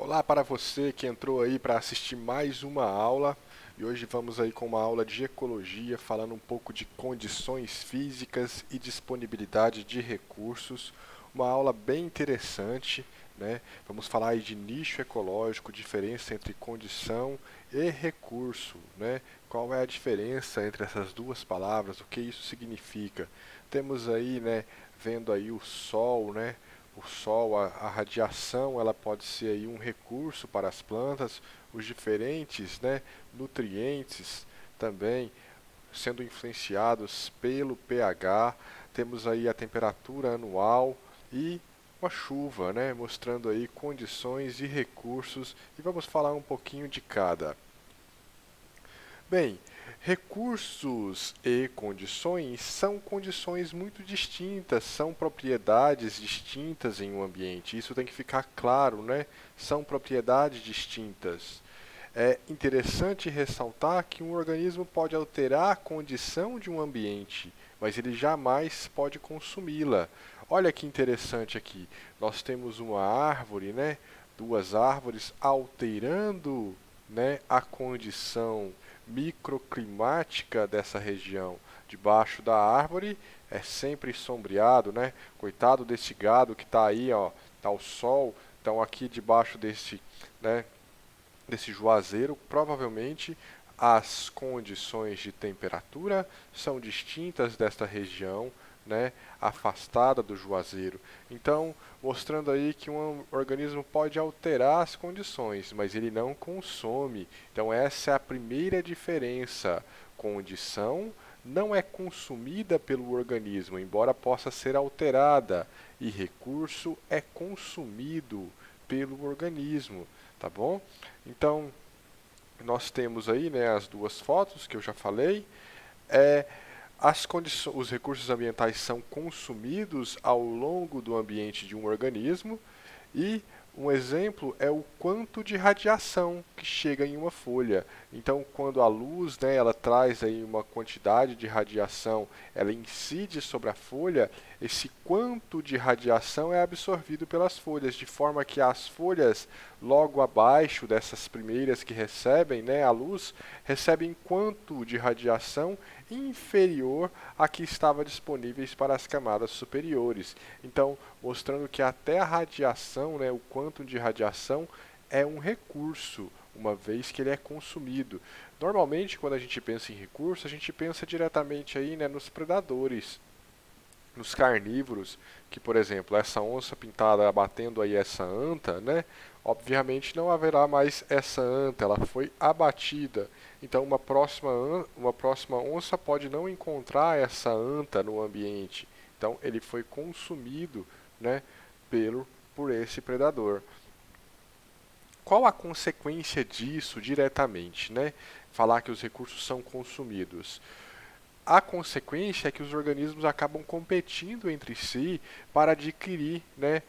Olá para você que entrou aí para assistir mais uma aula e hoje vamos aí com uma aula de ecologia falando um pouco de condições físicas e disponibilidade de recursos, uma aula bem interessante, né? Vamos falar aí de nicho ecológico, diferença entre condição e recurso, né? Qual é a diferença entre essas duas palavras, o que isso significa? Temos aí, né, vendo aí o sol, né? O sol, a radiação, ela pode ser aí um recurso para as plantas, os diferentes, né, nutrientes também sendo influenciados pelo pH. Temos aí a temperatura anual e uma chuva, né, mostrando aí condições e recursos, e vamos falar um pouquinho de cada. Bem, recursos e condições são condições muito distintas, são propriedades distintas em um ambiente. Isso tem que ficar claro, né? São propriedades distintas. É interessante ressaltar que um organismo pode alterar a condição de um ambiente, mas ele jamais pode consumi-la. Olha que interessante aqui. Nós temos uma árvore, né? Duas árvores alterando, né, a condição microclimática dessa região. Debaixo da árvore é sempre sombreado, né? Coitado desse gado que está aí, ó, tá o sol, então aqui debaixo desse, né, desse juazeiro, provavelmente as condições de temperatura são distintas desta região, né, afastada do juazeiro. Então, mostrando aí que um organismo pode alterar as condições, mas ele não consome. Então, essa é a primeira diferença. Condição não é consumida pelo organismo, embora possa ser alterada, e recurso é consumido pelo organismo, tá bom? Então, nós temos aí, né, as duas fotos que eu já falei. É, os recursos ambientais são consumidos ao longo do ambiente de um organismo e um exemplo é o quanto de radiação que chega em uma folha. Então, quando a luz, né, ela traz aí uma quantidade de radiação, ela incide sobre a folha, esse quanto de radiação é absorvido pelas folhas, de forma que as folhas logo abaixo dessas primeiras que recebem, né, a luz, recebem quanto de radiação inferior a que estava disponíveis para as camadas superiores. Então, mostrando que até a radiação, né, o quanto de radiação é um recurso, uma vez que ele é consumido. Normalmente, quando a gente pensa em recurso, a gente pensa diretamente aí, né, nos predadores, nos carnívoros, que, por exemplo, essa onça pintada abatendo aí essa anta, né? Obviamente não haverá mais essa anta, ela foi abatida. Então uma próxima onça pode não encontrar essa anta no ambiente. Então ele foi consumido, né, por esse predador. Qual a consequência disso diretamente, né? Falar que os recursos são consumidos. A consequência é que os organismos acabam competindo entre si para adquirir, né,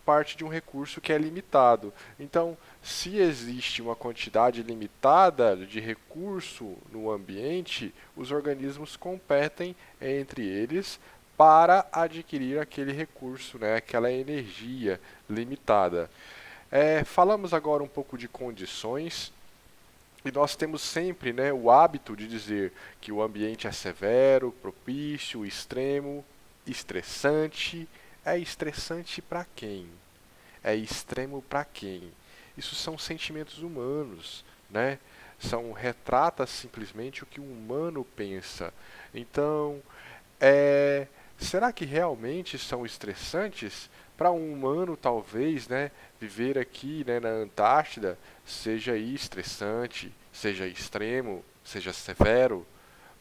parte de um recurso que é limitado. Então, se existe uma quantidade limitada de recurso no ambiente, os organismos competem entre eles para adquirir aquele recurso, né, aquela energia limitada. Falamos agora um pouco de condições. E nós temos sempre, né, o hábito de dizer que o ambiente é severo, propício, extremo, estressante. É estressante para quem? É extremo para quem? Isso são sentimentos humanos, né? Retrata simplesmente o que o humano pensa. Então, será que realmente são estressantes? Para um humano, talvez, né, viver aqui, né, na Antártida seja aí estressante, seja extremo, seja severo,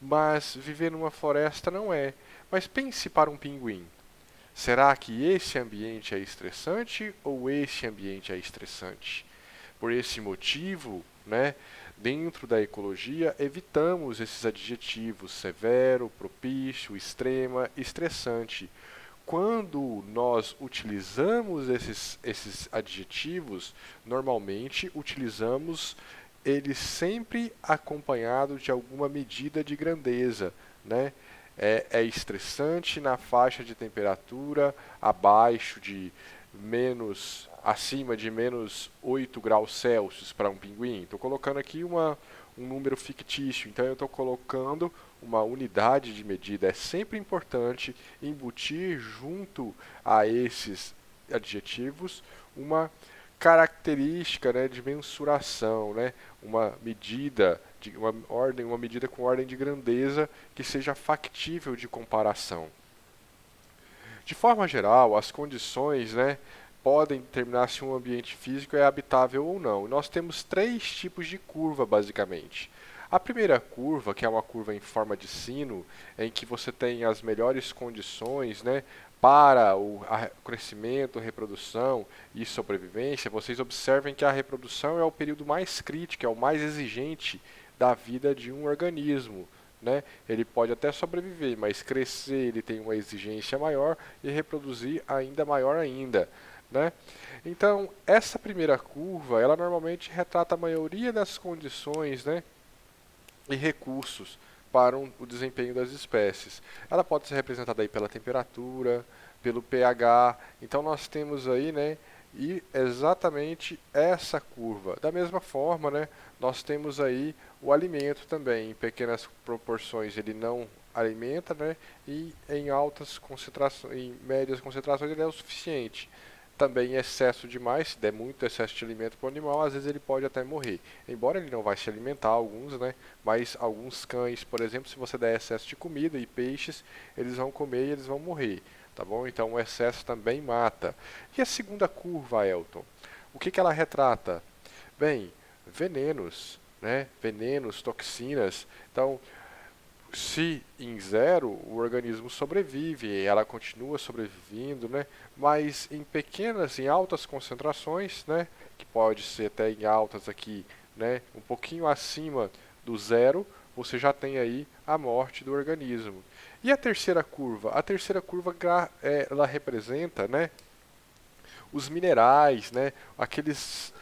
mas viver numa floresta não é. Mas pense para um pinguim. Será que esse ambiente é estressante ou esse ambiente é estressante? Por esse motivo, né, dentro da ecologia, evitamos esses adjetivos severo, propício, extrema, estressante. Quando nós utilizamos esses adjetivos, normalmente utilizamos eles sempre acompanhados de alguma medida de grandeza, né? É estressante na faixa de temperatura abaixo acima de menos 8 graus Celsius para um pinguim? Estou colocando aqui um número fictício, então eu estou colocando uma unidade de medida. É sempre importante embutir junto a esses adjetivos uma característica, né, de mensuração, né, uma medida uma medida com ordem de grandeza que seja factível de comparação. De forma geral, as condições, né, podem determinar se um ambiente físico é habitável ou não. Nós temos três tipos de curva, basicamente. A primeira curva, que é uma curva em forma de sino, em que você tem as melhores condições, né, para o crescimento, reprodução e sobrevivência. Vocês observem que a reprodução é o período mais crítico, é o mais exigente da vida de um organismo. Né? Ele pode até sobreviver, mas crescer ele tem uma exigência maior e reproduzir ainda maior ainda. Né? Então, essa primeira curva, ela normalmente retrata a maioria das condições, né, e recursos para o desempenho das espécies. Ela pode ser representada aí pela temperatura, pelo pH. Então, nós temos aí, né, e exatamente essa curva. Da mesma forma, né, nós temos aí o alimento também, em pequenas proporções ele não alimenta, né, e em altas concentrações, em médias concentrações ele é o suficiente. Também excesso demais, se der muito excesso de alimento para o animal, às vezes ele pode até morrer. Embora ele não vai se alimentar, alguns, né, mas alguns cães, por exemplo, se você der excesso de comida e peixes, eles vão comer e eles vão morrer. Tá bom? Então o excesso também mata. E a segunda curva, Elton? O que ela retrata? Bem, venenos, né? Venenos, toxinas. Então, se em zero, o organismo sobrevive, ela continua sobrevivendo, né? Mas em pequenas, em altas concentrações, né? Que pode ser até em altas aqui, né? Um pouquinho acima do zero, você já tem aí a morte do organismo. E a terceira curva? A terceira curva ela representa, né, os minerais, né, aqueles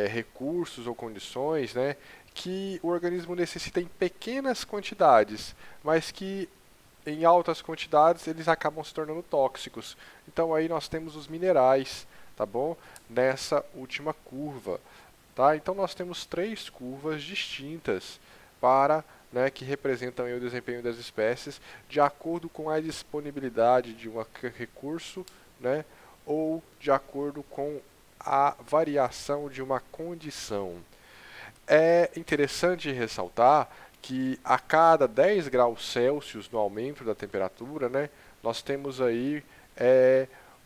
recursos ou condições, né, que o organismo necessita em pequenas quantidades, mas que em altas quantidades eles acabam se tornando tóxicos. Então aí nós temos os minerais, tá bom? Nessa última curva. Tá? Então nós temos três curvas distintas para, né, que representam aí o desempenho das espécies de acordo com a disponibilidade de um recurso, né, ou de acordo com a variação de uma condição. É interessante ressaltar que a cada 10 graus Celsius no aumento da temperatura, né, nós temos aí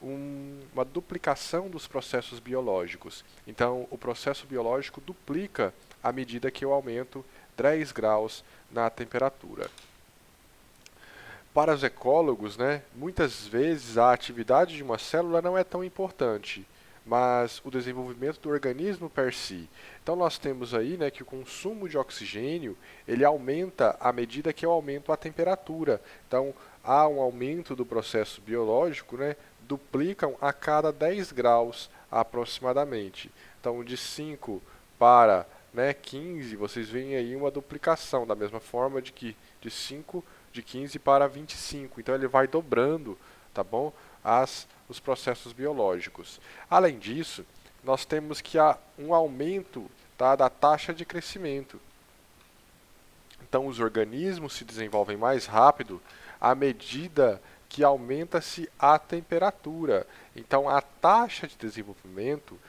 uma duplicação dos processos biológicos. Então, o processo biológico duplica à medida que eu aumento 10 graus na temperatura. Para os ecólogos, né, muitas vezes a atividade de uma célula não é tão importante, mas o desenvolvimento do organismo per si. Então nós temos aí, né, que o consumo de oxigênio ele aumenta à medida que eu aumento a temperatura. Então há um aumento do processo biológico, né, duplicam a cada 10 graus aproximadamente. Então de 5 para, né, 15, vocês veem aí uma duplicação, da mesma forma de que de 15 para 25. Então ele vai dobrando, tá bom? Os processos biológicos. Além disso, nós temos que há um aumento, tá, da taxa de crescimento. Então os organismos se desenvolvem mais rápido à medida que aumenta-se a temperatura. Então a taxa de desenvolvimento,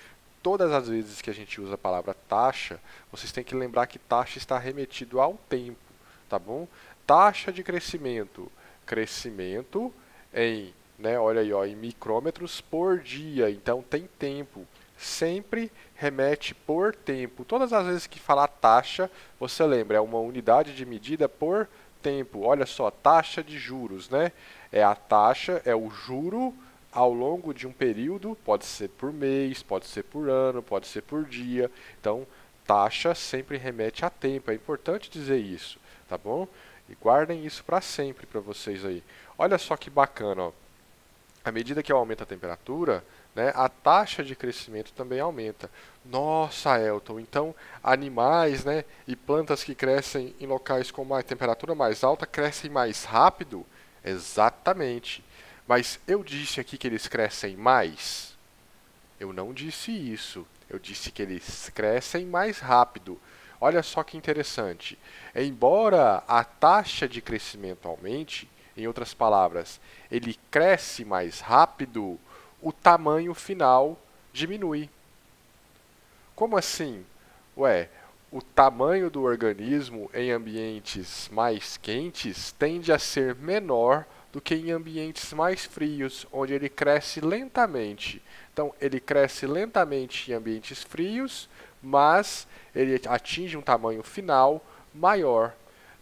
todas as vezes que a gente usa a palavra taxa, vocês têm que lembrar que taxa está remetido ao tempo, tá bom? Taxa de crescimento, crescimento em, né, olha aí, ó, em micrômetros por dia, então tem tempo. Sempre remete por tempo. Todas as vezes que falar taxa, você lembra, é uma unidade de medida por tempo. Olha só, taxa de juros, né? É a taxa, é o juro ao longo de um período, pode ser por mês, pode ser por ano, pode ser por dia. Então, taxa sempre remete a tempo. É importante dizer isso, tá bom? E guardem isso para sempre para vocês aí. Olha só que bacana, ó. À medida que eu aumento a temperatura, né, a taxa de crescimento também aumenta. Nossa, Elton, então animais, né, e plantas que crescem em locais com uma temperatura mais alta crescem mais rápido? Exatamente. Mas eu disse aqui que eles crescem mais? Eu não disse isso. Eu disse que eles crescem mais rápido. Olha só que interessante. Embora a taxa de crescimento aumente, em outras palavras, ele cresce mais rápido, o tamanho final diminui. Como assim? Ué, o tamanho do organismo em ambientes mais quentes tende a ser menor do que em ambientes mais frios, onde ele cresce lentamente. Então, ele cresce lentamente em ambientes frios, mas ele atinge um tamanho final maior.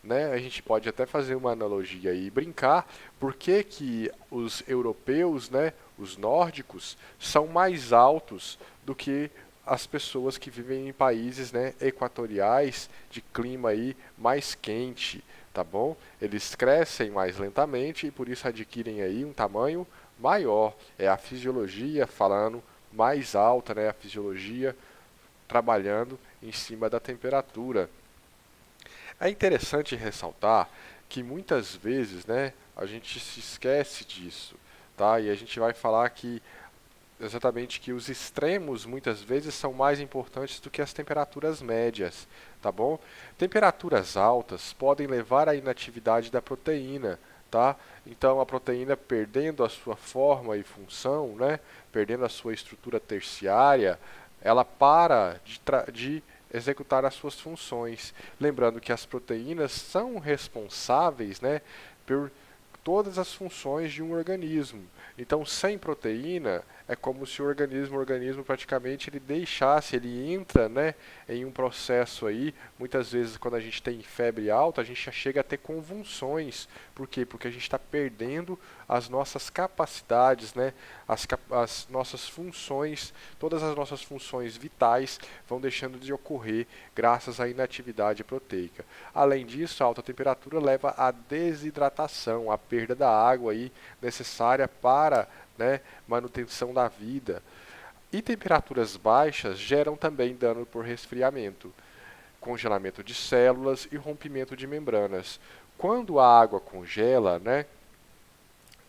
Né? A gente pode até fazer uma analogia e brincar, por que os europeus, né, os nórdicos, são mais altos do que as pessoas que vivem em países, né, equatoriais, de clima aí mais quente, tá bom? Eles crescem mais lentamente e por isso adquirem aí um tamanho maior. É a fisiologia falando mais alta, né, a fisiologia trabalhando em cima da temperatura. É interessante ressaltar que muitas vezes, né, a gente se esquece disso, tá? E a gente vai falar que exatamente que os extremos muitas vezes são mais importantes do que as temperaturas médias, tá bom? Temperaturas altas podem levar à inatividade da proteína, tá? Então a proteína perdendo a sua forma e função, né, perdendo a sua estrutura terciária, ela para de executar as suas funções. Lembrando que as proteínas são responsáveis, né, por todas as funções de um organismo. Então, sem proteína, é como se o organismo praticamente ele deixasse, ele entra, né, em um processo aí, muitas vezes quando a gente tem febre alta, a gente já chega a ter convulsões. Por quê? Porque a gente está perdendo as nossas capacidades, né, as nossas funções, todas as nossas funções vitais vão deixando de ocorrer graças à inatividade proteica. Além disso, a alta temperatura leva à desidratação, à perda da água aí necessária para, né, manutenção da vida. E temperaturas baixas geram também dano por resfriamento, congelamento de células e rompimento de membranas. Quando a água congela, né,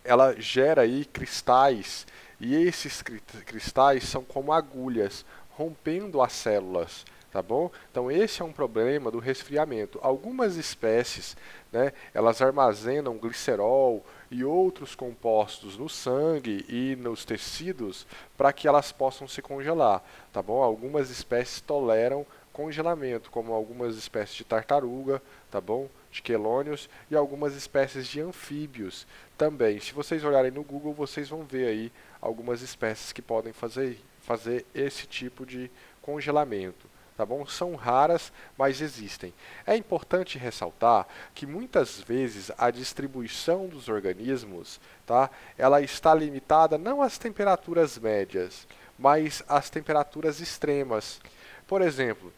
ela gera aí cristais, e esses cristais são como agulhas, rompendo as células, tá bom? Então esse é um problema do resfriamento. Algumas espécies, né, elas armazenam glicerol e outros compostos no sangue e nos tecidos para que elas possam se congelar, tá bom? Algumas espécies toleram congelamento, como algumas espécies de tartaruga, tá bom? De quelônios e algumas espécies de anfíbios também. Se vocês olharem no Google, vocês vão ver aí algumas espécies que podem fazer esse tipo de congelamento. Tá bom? São raras, mas existem. É importante ressaltar que muitas vezes a distribuição dos organismos, tá, ela está limitada não às temperaturas médias, mas às temperaturas extremas. Por exemplo,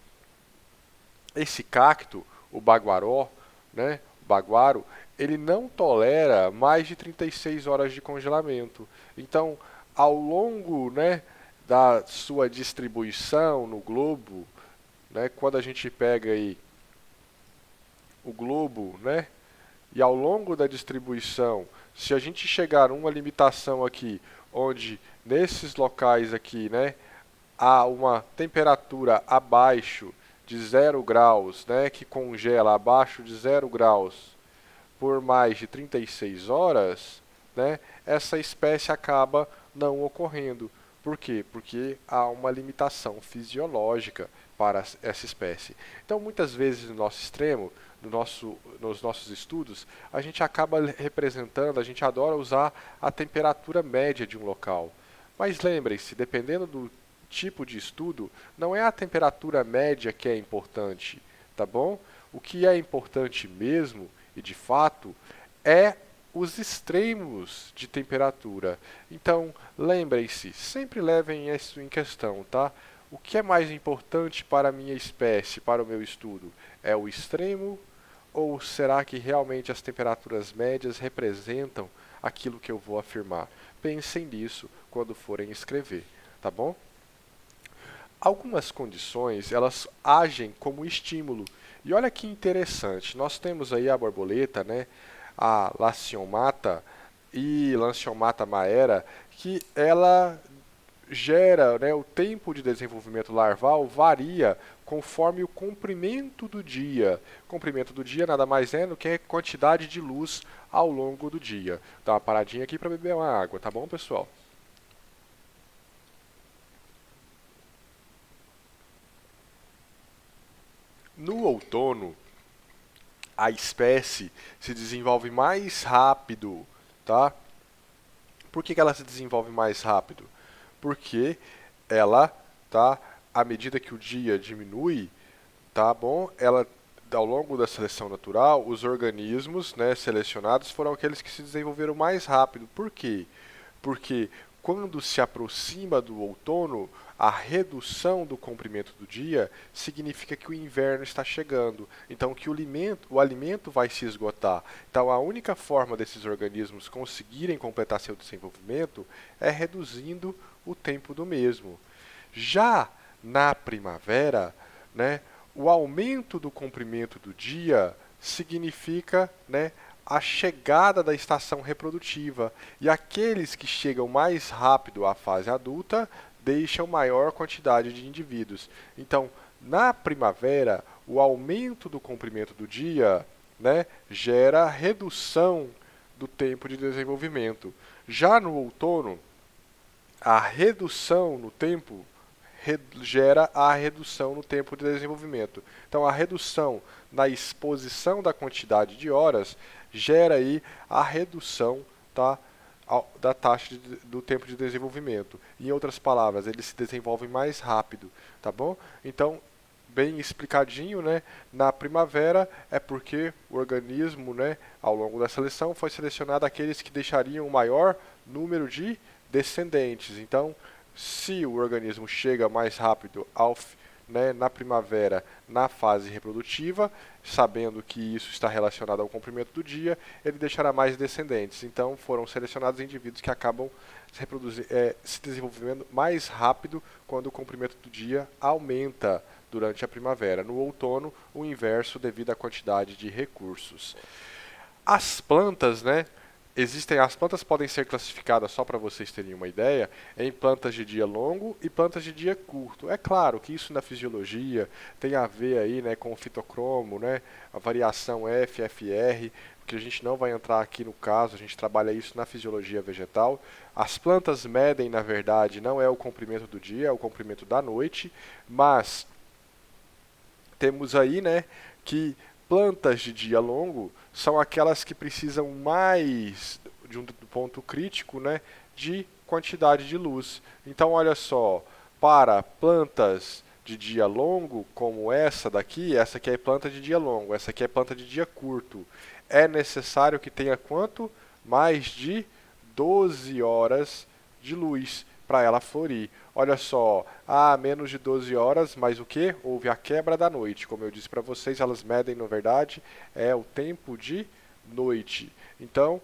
esse cacto, o baguaró, né, baguaro, ele não tolera mais de 36 horas de congelamento. Então, ao longo, né, da sua distribuição no globo, né, quando a gente pega aí o globo, né, e ao longo da distribuição, se a gente chegar a uma limitação aqui, onde nesses locais aqui, né, há uma temperatura abaixo de 0 graus, né, que congela abaixo de 0 graus por mais de 36 horas, né, essa espécie acaba não ocorrendo. Por quê? Porque há uma limitação fisiológica para essa espécie. Então, muitas vezes no nosso extremo, nos nossos estudos, a gente acaba representando, a gente adora usar a temperatura média de um local. Mas lembrem-se, dependendo do tipo de estudo, não é a temperatura média que é importante, tá bom? O que é importante mesmo, e de fato, é os extremos de temperatura. Então, lembrem-se, sempre levem isso em questão, tá? O que é mais importante para a minha espécie, para o meu estudo? É o extremo ou será que realmente as temperaturas médias representam aquilo que eu vou afirmar? Pensem nisso quando forem escrever, tá bom? Algumas condições, elas agem como estímulo. E olha que interessante, nós temos aí a borboleta, né, a Laciomata, e Lanciomata maera, que ela gera, né, o tempo de desenvolvimento larval varia conforme o comprimento do dia. O comprimento do dia nada mais é do que a quantidade de luz ao longo do dia. Dá uma paradinha aqui para beber uma água, tá bom, pessoal? No outono, a espécie se desenvolve mais rápido, tá? Por que ela se desenvolve mais rápido? Porque ela, tá, à medida que o dia diminui, tá bom? Ela, ao longo da seleção natural, os organismos, né, selecionados foram aqueles que se desenvolveram mais rápido. Por quê? Porque quando se aproxima do outono, a redução do comprimento do dia significa que o inverno está chegando. Então, que o alimento vai se esgotar. Então, a única forma desses organismos conseguirem completar seu desenvolvimento é reduzindo o tempo do mesmo. Já na primavera, né, o aumento do comprimento do dia significa, né, a chegada da estação reprodutiva. E aqueles que chegam mais rápido à fase adulta deixam maior quantidade de indivíduos. Então, na primavera, o aumento do comprimento do dia, né, gera redução do tempo de desenvolvimento. Já no outono, a redução no tempo gera a redução no tempo de desenvolvimento. Então, a redução na exposição da quantidade de horas gera aí a redução, tá, da taxa do tempo de desenvolvimento. Em outras palavras, eles se desenvolvem mais rápido, tá bom? Então, bem explicadinho, né? Na primavera é porque o organismo, né, ao longo da seleção, foi selecionado aqueles que deixariam o maior número de descendentes. Então, se o organismo chega mais rápido né, na primavera, na fase reprodutiva, sabendo que isso está relacionado ao comprimento do dia, ele deixará mais descendentes. Então, foram selecionados indivíduos que acabam se desenvolvendo mais rápido quando o comprimento do dia aumenta durante a primavera. No outono, o inverso devido à quantidade de recursos. As plantas, né? As plantas podem ser classificadas, só para vocês terem uma ideia, em plantas de dia longo e plantas de dia curto. É claro que isso na fisiologia tem a ver aí, né, com o fitocromo, né, a variação FFR, que a gente não vai entrar aqui no caso, a gente trabalha isso na fisiologia vegetal. As plantas medem, na verdade, não é o comprimento do dia, é o comprimento da noite, mas temos aí, né, que plantas de dia longo são aquelas que precisam mais de um ponto crítico, né, de quantidade de luz. Então, olha só, para plantas de dia longo, como essa daqui, essa aqui é planta de dia longo, essa aqui é planta de dia curto, é necessário que tenha quanto? Mais de 12 horas de luz para ela florir. Olha só, menos de 12 horas, mas o que? Houve a quebra da noite. Como eu disse para vocês, elas medem, na verdade, é o tempo de noite. Então,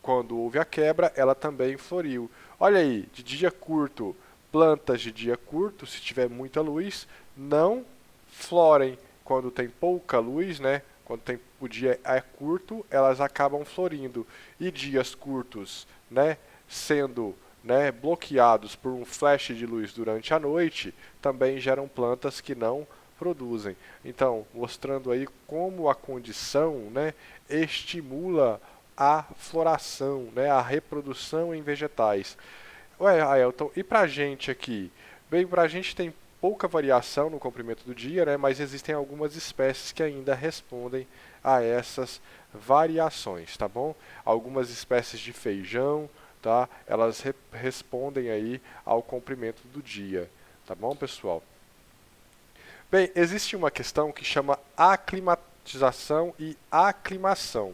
quando houve a quebra, ela também floriu. Olha aí, de dia curto, plantas de dia curto, se tiver muita luz, não florem. Quando tem pouca luz, né? Quando o dia é curto, elas acabam florindo. E dias curtos, né, sendo, né, bloqueados por um flash de luz durante a noite, também geram plantas que não produzem. Então, mostrando aí como a condição, né, estimula a floração, né, a reprodução em vegetais. Ué, Ailton, e pra gente aqui? Bem, pra gente tem pouca variação no comprimento do dia, né, mas existem algumas espécies que ainda respondem a essas variações, tá bom? Algumas espécies de feijão, tá? Elas respondem aí ao comprimento do dia, tá bom, pessoal? Bem, existe uma questão que chama aclimatização e aclimação,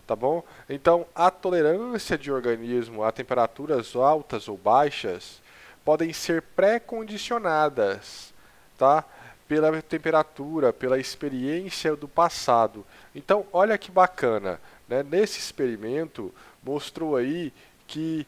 tá bom? Então, a tolerância de organismo a temperaturas altas ou baixas podem ser pré-condicionadas, tá? Pela temperatura, pela experiência do passado. Então, olha que bacana, né? Nesse experimento, mostrou aí que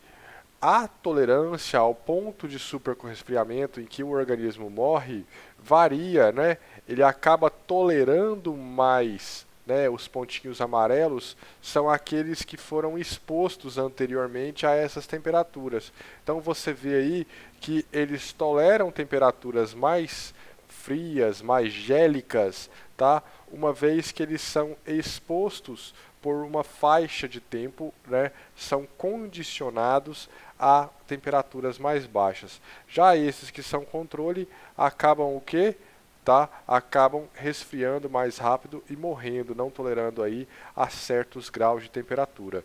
a tolerância ao ponto de superresfriamento em que o organismo morre varia, né? Ele acaba tolerando mais né, os pontinhos amarelos, são aqueles que foram expostos anteriormente a essas temperaturas. Então você vê aí que eles toleram temperaturas mais frias, mais gélicas, tá? Uma vez que eles são expostos por uma faixa de tempo, né, são condicionados a temperaturas mais baixas. Já esses que são controle acabam o quê? Tá? Acabam resfriando mais rápido e morrendo, não tolerando aí a certos graus de temperatura.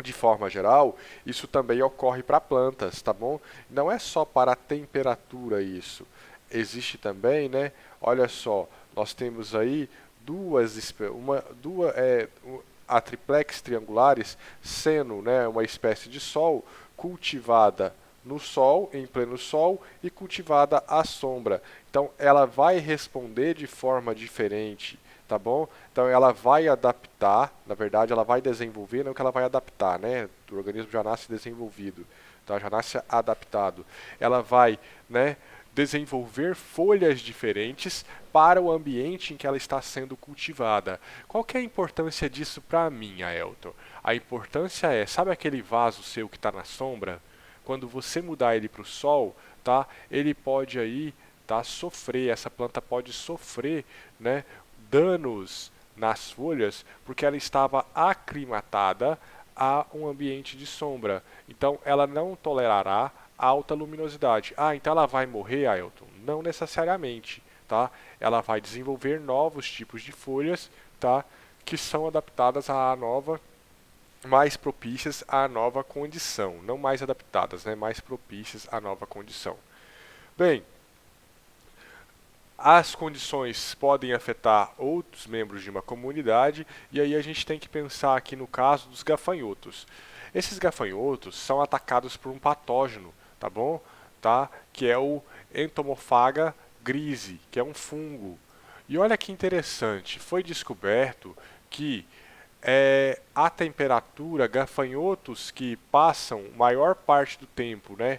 De forma geral, isso também ocorre para plantas, tá bom? Não é só para a temperatura isso. Existe também, né? Olha só, nós temos aí a triplex triangulares sendo, né, uma espécie de sol cultivada no sol, em pleno sol, e cultivada à sombra. Então, ela vai responder de forma diferente, tá bom? Então, ela vai adaptar, na verdade, ela vai desenvolver, não que ela vai adaptar, né? O organismo já nasce desenvolvido, tá? Já nasce adaptado. Ela vai, né, desenvolver folhas diferentes para o ambiente em que ela está sendo cultivada. Qual que é a importância disso para mim, Aelton? A importância é, sabe aquele vaso seu que está na sombra? Quando você mudar ele para o sol, tá? Ele pode aí, tá, sofrer, essa planta pode sofrer, né, danos nas folhas, porque ela estava aclimatada a um ambiente de sombra. Então, ela não tolerará alta luminosidade. Ah, então ela vai morrer, Aelton? Não necessariamente, tá? Ela vai desenvolver novos tipos de folhas, tá, que são adaptadas à nova, mais propícias à nova condição, não mais adaptadas, né, mais propícias à nova condição. Bem, as condições podem afetar outros membros de uma comunidade, e aí a gente tem que pensar aqui no caso dos gafanhotos. Esses gafanhotos são atacados por um patógeno, tá bom? Tá? Que é o Entomophaga grise, que é um fungo. E olha que interessante, foi descoberto que a temperatura, gafanhotos que passam maior parte do tempo, né,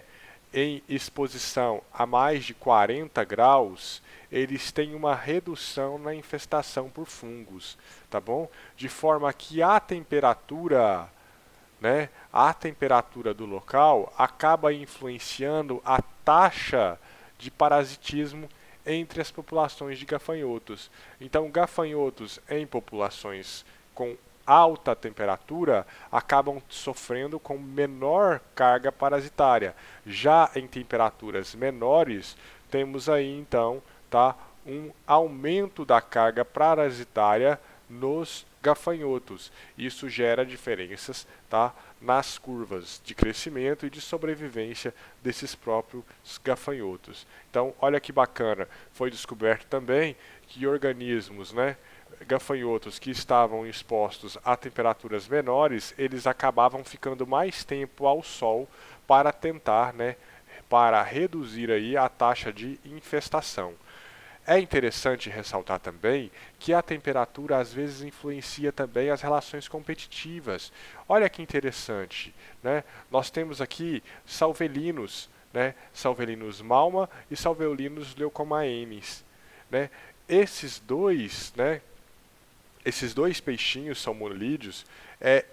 em exposição a mais de 40 graus, eles têm uma redução na infestação por fungos, tá bom? De forma que a temperatura, né, a temperatura do local acaba influenciando a taxa de parasitismo entre as populações de gafanhotos. Então, gafanhotos em populações com alta temperatura acabam sofrendo com menor carga parasitária. Já em temperaturas menores, temos aí então, tá, um aumento da carga parasitária nos gafanhotos. Isso gera diferenças, tá, nas curvas de crescimento e de sobrevivência desses próprios gafanhotos. Então, olha que bacana, foi descoberto também que organismos, né, gafanhotos que estavam expostos a temperaturas menores, eles acabavam ficando mais tempo ao sol para tentar, né, para reduzir aí a taxa de infestação. É interessante ressaltar também que a temperatura às vezes influencia também as relações competitivas. Olha que interessante, né? Nós temos aqui salvelinos, né? Salvelinus malma e salvelinus leucomaenes, né? Esses dois peixinhos salmonídeos,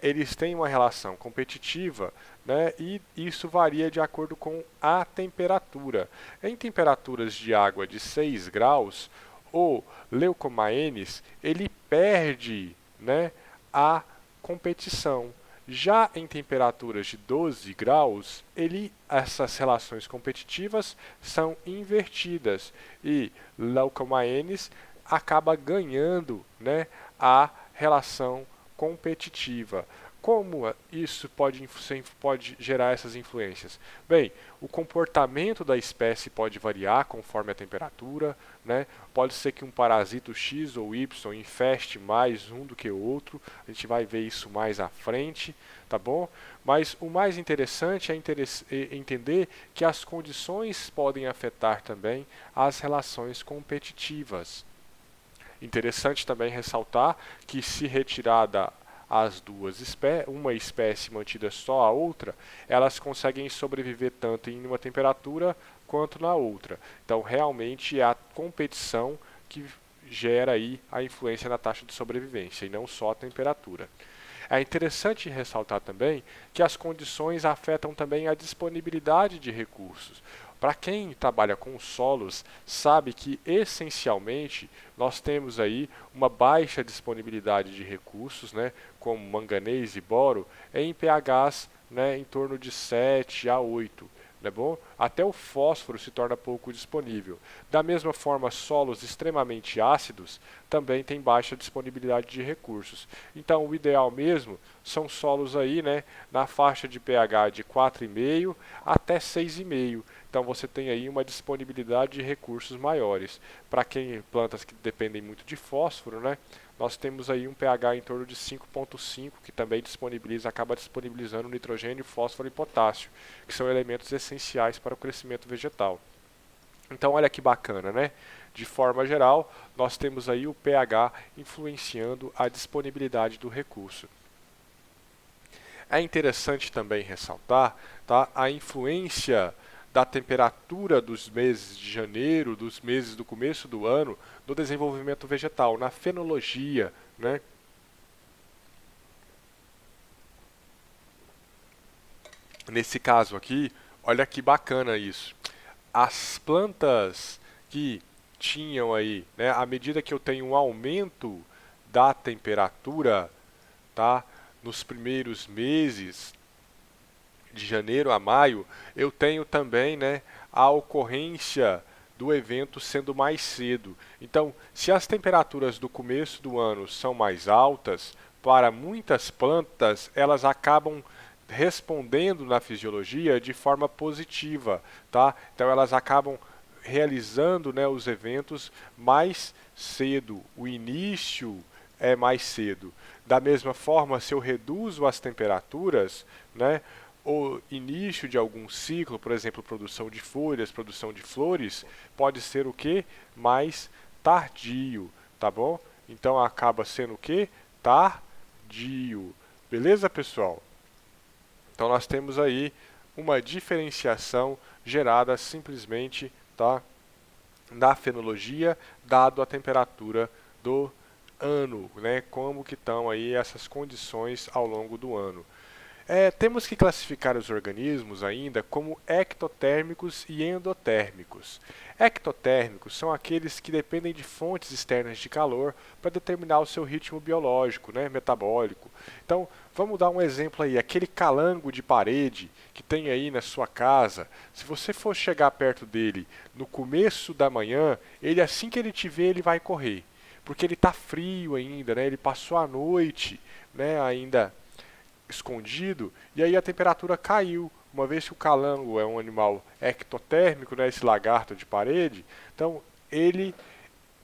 eles têm uma relação competitiva, né, e isso varia de acordo com a temperatura. Em temperaturas de água de 6 graus, o Leucomaenes ele perde, né, a competição. Já em temperaturas de 12 graus, essas relações competitivas são invertidas e Leucomaenes acaba ganhando, né, a relação competitiva. Como isso pode gerar essas influências? Bem, o comportamento da espécie pode variar conforme a temperatura, né? Pode ser que um parasito X ou Y infeste mais um do que o outro, a gente vai ver isso mais à frente, tá bom? Mas o mais interessante é entender que as condições podem afetar também as relações competitivas. Interessante também ressaltar que, se retirada as duas uma espécie mantida só a outra, elas conseguem sobreviver tanto em uma temperatura quanto na outra. Então, realmente é a competição que gera aí a influência na taxa de sobrevivência e não só a temperatura. É interessante ressaltar também que as condições afetam também a disponibilidade de recursos. Para quem trabalha com solos, sabe que essencialmente nós temos aí uma baixa disponibilidade de recursos, né, como manganês e boro, em pHs, né, em torno de 7 a 8. Não é bom? Até o fósforo se torna pouco disponível. Da mesma forma, solos extremamente ácidos também têm baixa disponibilidade de recursos. Então, o ideal mesmo são solos aí, né, na faixa de pH de 4,5 até 6,5. Então, você tem aí uma disponibilidade de recursos maiores. Para quem plantas que dependem muito de fósforo, né, nós temos aí um pH em torno de 5,5, que também acaba disponibilizando nitrogênio, fósforo e potássio, que são elementos essenciais para o crescimento vegetal. Então, olha que bacana, né? De forma geral, nós temos aí o pH influenciando a disponibilidade do recurso. É interessante também ressaltar, tá, a influência da temperatura dos meses de janeiro, dos meses do começo do ano, no desenvolvimento vegetal, na fenologia, né? Nesse caso aqui, olha que bacana isso. As plantas que tinham aí, né, à medida que eu tenho um aumento da temperatura, tá, nos primeiros meses, de janeiro a maio, eu tenho também, né, a ocorrência do evento sendo mais cedo. Então, se as temperaturas do começo do ano são mais altas, para muitas plantas, elas acabam respondendo na fisiologia de forma positiva, tá? Então, elas acabam realizando, né, os eventos mais cedo. O início é mais cedo. Da mesma forma, se eu reduzo as temperaturas, né, o início de algum ciclo, por exemplo, produção de folhas, produção de flores, pode ser o que? Mais tardio, tá bom? Então acaba sendo o que? Tardio. Beleza, pessoal? Então nós temos aí uma diferenciação gerada simplesmente, tá, na fenologia, dado a temperatura do ano, né? Como que estão aí essas condições ao longo do ano. Temos que classificar os organismos ainda como ectotérmicos e endotérmicos. Ectotérmicos são aqueles que dependem de fontes externas de calor para determinar o seu ritmo biológico, né, metabólico. Então, vamos dar um exemplo aí, aquele calango de parede que tem aí na sua casa, se você for chegar perto dele no começo da manhã, ele assim que ele te vê, ele vai correr, porque ele está frio ainda, né, ele passou a noite, né, ainda escondido, e aí a temperatura caiu. Uma vez que o calango é um animal ectotérmico, né, esse lagarto de parede, então ele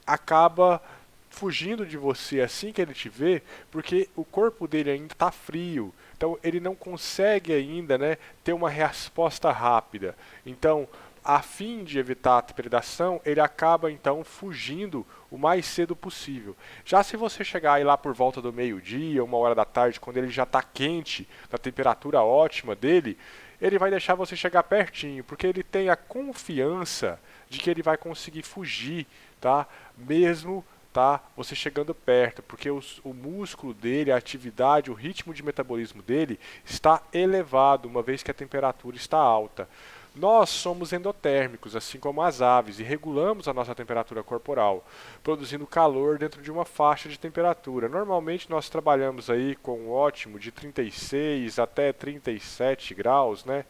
acaba fugindo de você assim que ele te vê, porque o corpo dele ainda está frio. Então ele não consegue ainda, né, ter uma resposta rápida. Então, a fim de evitar a predação, ele acaba então fugindo o mais cedo possível. Já se você chegar aí lá por volta do meio-dia, 1 hora da tarde, quando ele já está quente, na temperatura ótima dele, ele vai deixar você chegar pertinho, porque ele tem a confiança de que ele vai conseguir fugir, tá? Mesmo, tá, você chegando perto, porque o músculo dele, a atividade, o ritmo de metabolismo dele está elevado, uma vez que a temperatura está alta. Nós somos endotérmicos, assim como as aves, e regulamos a nossa temperatura corporal, produzindo calor dentro de uma faixa de temperatura. Normalmente nós trabalhamos aí com um ótimo de 36 até 37 graus, né?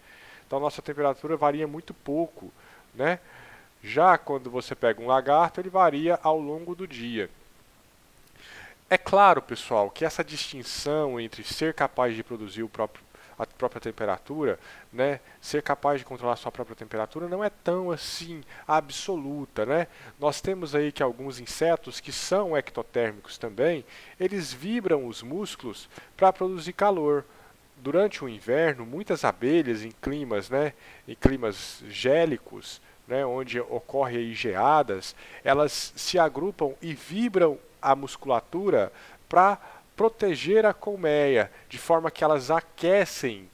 Então nossa temperatura varia muito pouco, né? Já quando você pega um lagarto, ele varia ao longo do dia. É claro, pessoal, que essa distinção entre ser capaz de produzir a própria temperatura, né, ser capaz de controlar a sua própria temperatura não é tão assim absoluta, né? Nós temos aí que alguns insetos que são ectotérmicos também, eles vibram os músculos para produzir calor. Durante o inverno, muitas abelhas em climas, né, em climas gélicos, né, onde ocorrem aí geadas, elas se agrupam e vibram a musculatura para proteger a colmeia, de forma que elas aquecem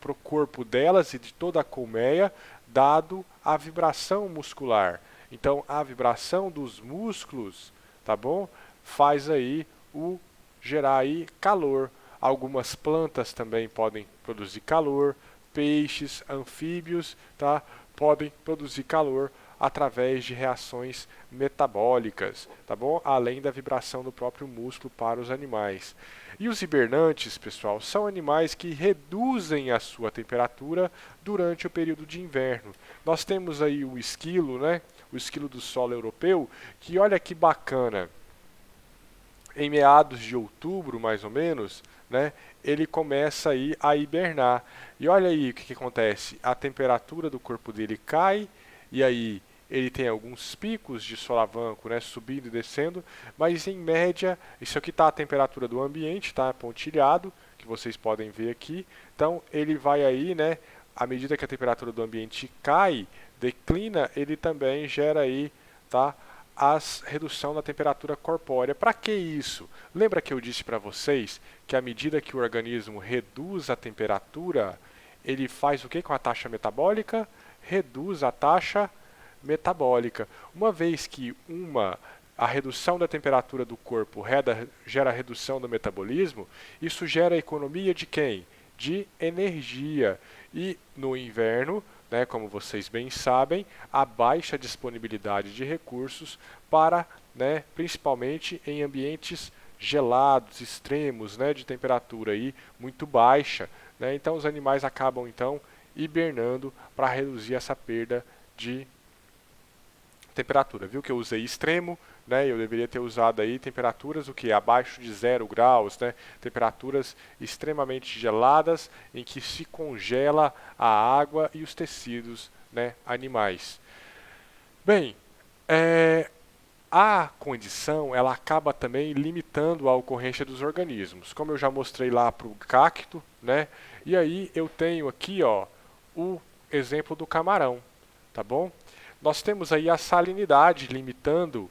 pro corpo delas e de toda a colmeia, dado a vibração muscular. Então a vibração dos músculos, tá bom? Faz aí o gerar aí calor. Algumas plantas também podem produzir calor, peixes, anfíbios, tá? Podem produzir calor através de reações metabólicas, tá bom? Além da vibração do próprio músculo para os animais. E os hibernantes, pessoal, são animais que reduzem a sua temperatura durante o período de inverno. Nós temos aí o esquilo, né? O esquilo do solo europeu, que olha que bacana. Em meados de outubro, mais ou menos, né, ele começa aí a hibernar. E olha aí o que acontece. A temperatura do corpo dele cai, e aí ele tem alguns picos de solavanco, né, subindo e descendo, mas em média, isso aqui está a temperatura do ambiente, tá, pontilhado, que vocês podem ver aqui. Então ele vai aí, né, à medida que a temperatura do ambiente cai, declina, ele também gera aí, tá, a redução da temperatura corpórea. Para que isso? Lembra que eu disse para vocês que à medida que o organismo reduz a temperatura, ele faz o que com a taxa metabólica? Reduz a taxa metabólica. Uma vez que a redução da temperatura do corpo gera redução do metabolismo, isso gera economia de quem? De energia. E no inverno, né, como vocês bem sabem, a baixa disponibilidade de recursos para, né, principalmente em ambientes gelados, extremos, né, de temperatura aí muito baixa, né, então os animais acabam então hibernando para reduzir essa perda de temperatura. Viu que eu usei extremo, né? Eu deveria ter usado aí temperaturas o que abaixo de 0 graus, né? Temperaturas extremamente geladas em que se congela a água e os tecidos, né, animais. Bem, a condição ela acaba também limitando a ocorrência dos organismos, como eu já mostrei lá para o cacto, né? E aí eu tenho aqui, ó, o exemplo do camarão, tá bom? Nós temos aí a salinidade limitando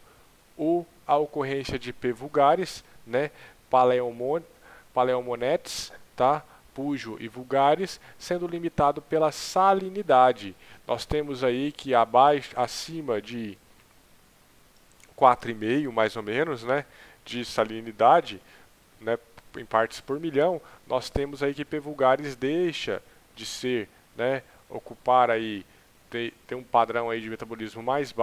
a ocorrência de P. vulgaris, né, Palaemonetes, tá, Pujo e vulgaris, sendo limitado pela salinidade. Nós temos aí que acima de 4,5 mais ou menos, né, de salinidade, né, em partes por milhão, nós temos aí que P. vulgaris deixa de ser, né, ocupar aí tem um padrão aí de metabolismo mais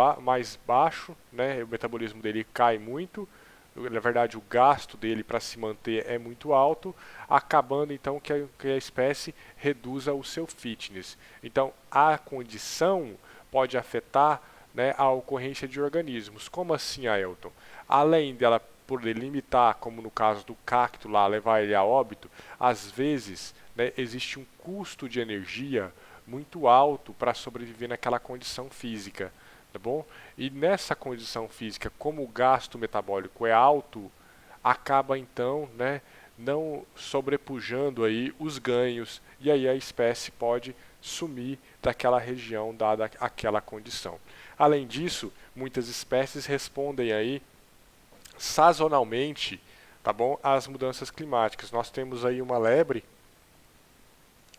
baixo, né? O metabolismo dele cai muito, na verdade o gasto dele para se manter é muito alto, acabando então que a espécie reduza o seu fitness. Então a condição pode afetar, né, a ocorrência de organismos. Como assim, Ailton? Além dela poder limitar, como no caso do cacto lá, levar ele a óbito, às vezes, né, existe um custo de energia muito alto para sobreviver naquela condição física, tá bom? E nessa condição física, como o gasto metabólico é alto, acaba então, né, não sobrepujando aí os ganhos e aí a espécie pode sumir daquela região dada aquela condição. Além disso, muitas espécies respondem aí sazonalmente, tá bom, às mudanças climáticas. Nós temos aí uma lebre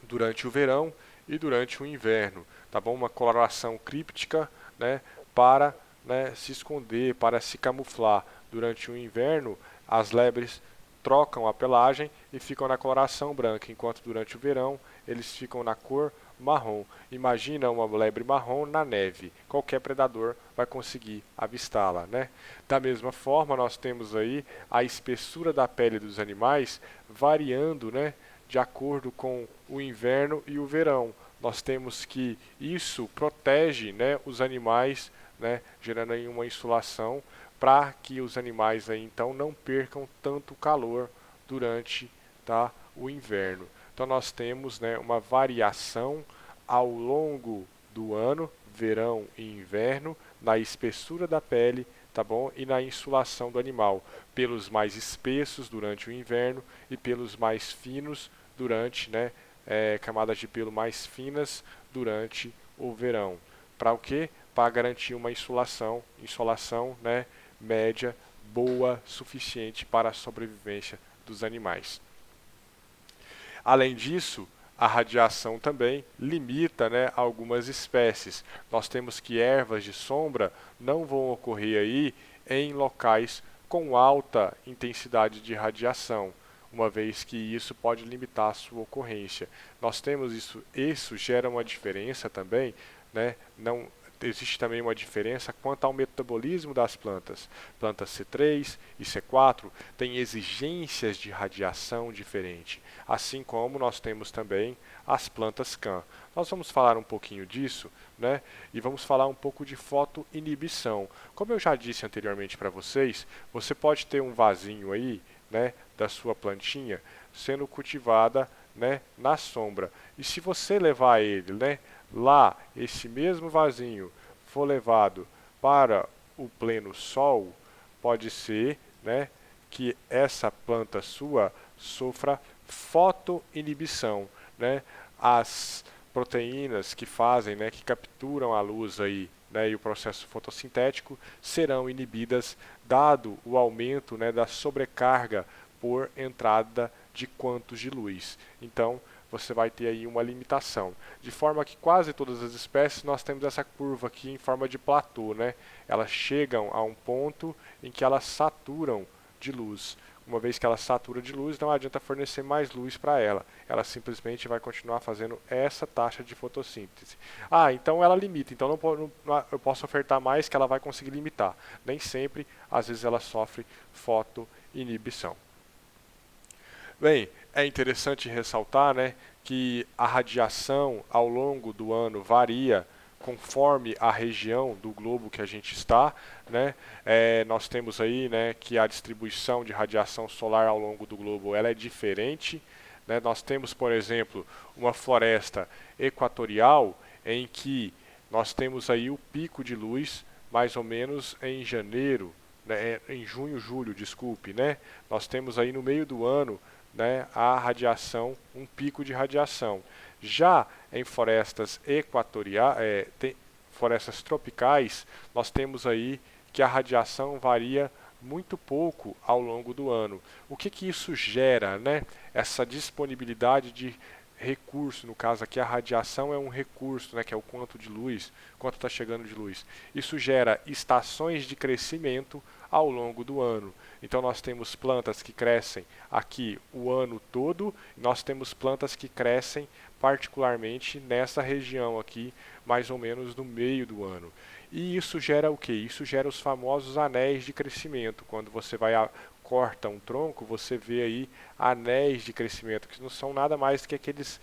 durante o verão e durante o inverno, tá bom? Uma coloração críptica, né, para, né, se esconder, para se camuflar. Durante o inverno, as lebres trocam a pelagem e ficam na coloração branca, enquanto durante o verão eles ficam na cor marrom. Imagina uma lebre marrom na neve. Qualquer predador vai conseguir avistá-la, né? Da mesma forma, nós temos aí a espessura da pele dos animais variando, né, de acordo com o inverno e o verão. Nós temos que isso protege, né, os animais, né, gerando aí uma insolação para que os animais aí, então não percam tanto calor durante, tá, o inverno. Então nós temos, né, uma variação ao longo do ano, verão e inverno, na espessura da pele, tá bom? E na insolação do animal, pelos mais espessos durante o inverno e pelos mais finos durante, né, camadas de pelo mais finas durante o verão. Para o quê? Para garantir uma insolação, né, média, boa, suficiente para a sobrevivência dos animais. Além disso, a radiação também limita, né, algumas espécies. Nós temos que ervas de sombra não vão ocorrer aí em locais com alta intensidade de radiação, uma vez que isso pode limitar a sua ocorrência. Nós temos isso gera uma diferença também, né? Não existe também uma diferença quanto ao metabolismo das plantas. Plantas C3 e C4 têm exigências de radiação diferente, assim como nós temos também as plantas CAN. Nós vamos falar um pouquinho disso, né? E vamos falar um pouco de fotoinibição. Como eu já disse anteriormente para vocês, você pode ter um vasinho aí, né, da sua plantinha sendo cultivada, né, na sombra. E se você levar ele, né, lá, esse mesmo vasinho for levado para o pleno sol, pode ser, né, que essa planta sua sofra fotoinibição, né? As proteínas que fazem, né, que capturam a luz aí, né, e o processo fotossintético serão inibidas dado o aumento, né, da sobrecarga por entrada de quantos de luz. Então, você vai ter aí uma limitação. De forma que quase todas as espécies nós temos essa curva aqui em forma de platô, né? Elas chegam a um ponto em que elas saturam de luz. Uma vez que ela satura de luz, não adianta fornecer mais luz para ela. Ela simplesmente vai continuar fazendo essa taxa de fotossíntese. Ah, então ela limita. Então eu posso ofertar mais que ela vai conseguir limitar. Nem sempre, às vezes ela sofre fotoinibição. Bem, é interessante ressaltar, né, que a radiação ao longo do ano varia conforme a região do globo que a gente está, né? Nós temos aí, né, que a distribuição de radiação solar ao longo do globo ela é diferente, né? Nós temos, por exemplo, uma floresta equatorial em que nós temos aí o pico de luz mais ou menos em janeiro, né, em junho, julho, desculpe, né? Nós temos aí no meio do ano, né, a radiação, um pico de radiação. Já em florestas equatoriais, florestas tropicais, nós temos aí que a radiação varia muito pouco ao longo do ano. O que isso gera, né? Essa disponibilidade de recurso, no caso aqui a radiação é um recurso, né, que é o quanto de luz, quanto está chegando de luz. Isso gera estações de crescimento ao longo do ano. Então nós temos plantas que crescem aqui o ano todo, e nós temos plantas que crescem particularmente nessa região aqui, mais ou menos no meio do ano. E isso gera o que? Isso gera os famosos anéis de crescimento. Quando você corta um tronco, você vê aí anéis de crescimento, que não são nada mais que aqueles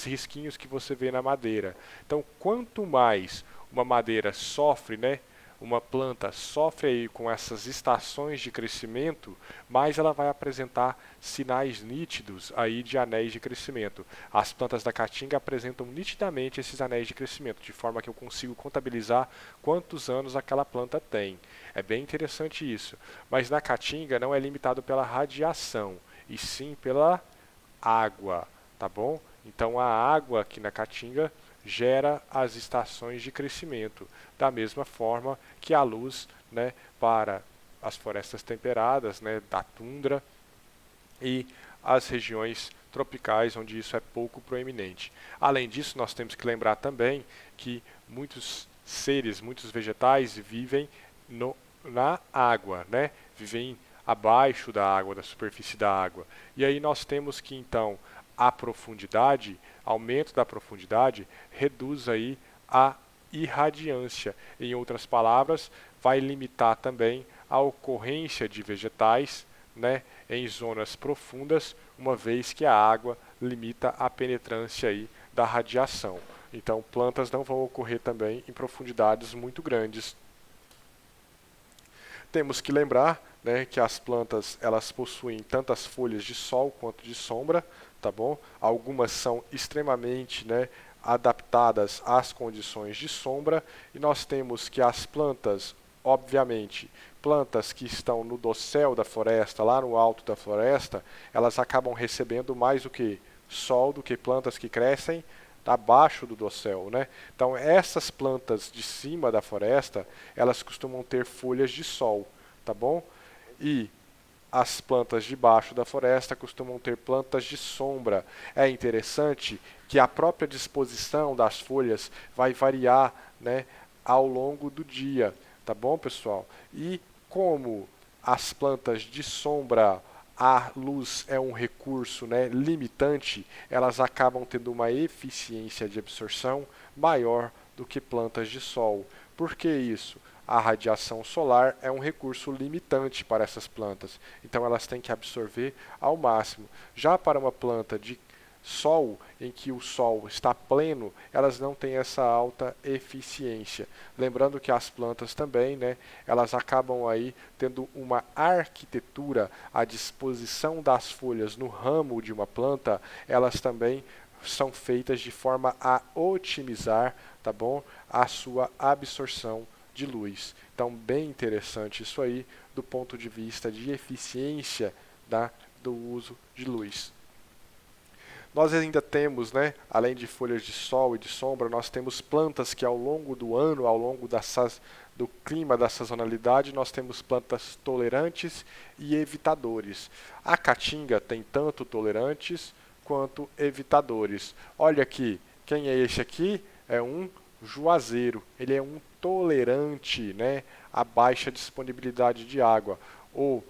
risquinhos que você vê na madeira. Então, quanto mais uma madeira sofre, né, uma planta sofre aí com essas estações de crescimento, mais ela vai apresentar sinais nítidos aí de anéis de crescimento. As plantas da caatinga apresentam nitidamente esses anéis de crescimento, de forma que eu consigo contabilizar quantos anos aquela planta tem. É bem interessante isso. Mas na caatinga não é limitado pela radiação, e sim pela água, tá bom? Então a água aqui na caatinga gera as estações de crescimento, da mesma forma que a luz, né, para as florestas temperadas, né, da tundra e as regiões tropicais, onde isso é pouco proeminente. Além disso, nós temos que lembrar também que muitos seres, muitos vegetais vivem na água, né? Vivem abaixo da água, da superfície da água. E aí nós temos que, então, a profundidade, aumento da profundidade, reduz aí a irradiância. Em outras palavras, vai limitar também a ocorrência de vegetais, né, em zonas profundas, uma vez que a água limita a penetrância aí da radiação. Então, plantas não vão ocorrer também em profundidades muito grandes. Temos que lembrar, né, que as plantas elas possuem tantas folhas de sol quanto de sombra, tá bom? Algumas são extremamente, né, adaptadas às condições de sombra, e nós temos que as plantas, obviamente, plantas que estão no dossel da floresta, lá no alto da floresta, elas acabam recebendo mais o que? Sol do que plantas que crescem abaixo do dossel, né? Então essas plantas de cima da floresta, elas costumam ter folhas de sol, tá bom? E as plantas debaixo da floresta costumam ter plantas de sombra. É interessante que a própria disposição das folhas vai variar, né, ao longo do dia, tá bom, pessoal? E como as plantas de sombra, a luz é um recurso, né, limitante, elas acabam tendo uma eficiência de absorção maior do que plantas de sol. Por que isso? A radiação solar é um recurso limitante para essas plantas, então elas têm que absorver ao máximo. Já para uma planta de sol, em que o sol está pleno, elas não têm essa alta eficiência. Lembrando que as plantas também, né, elas acabam aí tendo uma arquitetura, a disposição das folhas no ramo de uma planta, elas também são feitas de forma a otimizar, tá bom, a sua absorção de luz. Então, bem interessante isso aí do ponto de vista de eficiência do uso de luz. Nós ainda temos, né, além de folhas de sol e de sombra, nós temos plantas que ao longo do ano, ao longo do clima, da sazonalidade, nós temos plantas tolerantes e evitadores. A caatinga tem tanto tolerantes quanto evitadores. Olha aqui, quem é esse aqui? É um juazeiro. Ele é um tolerante, né, a baixa disponibilidade de água. O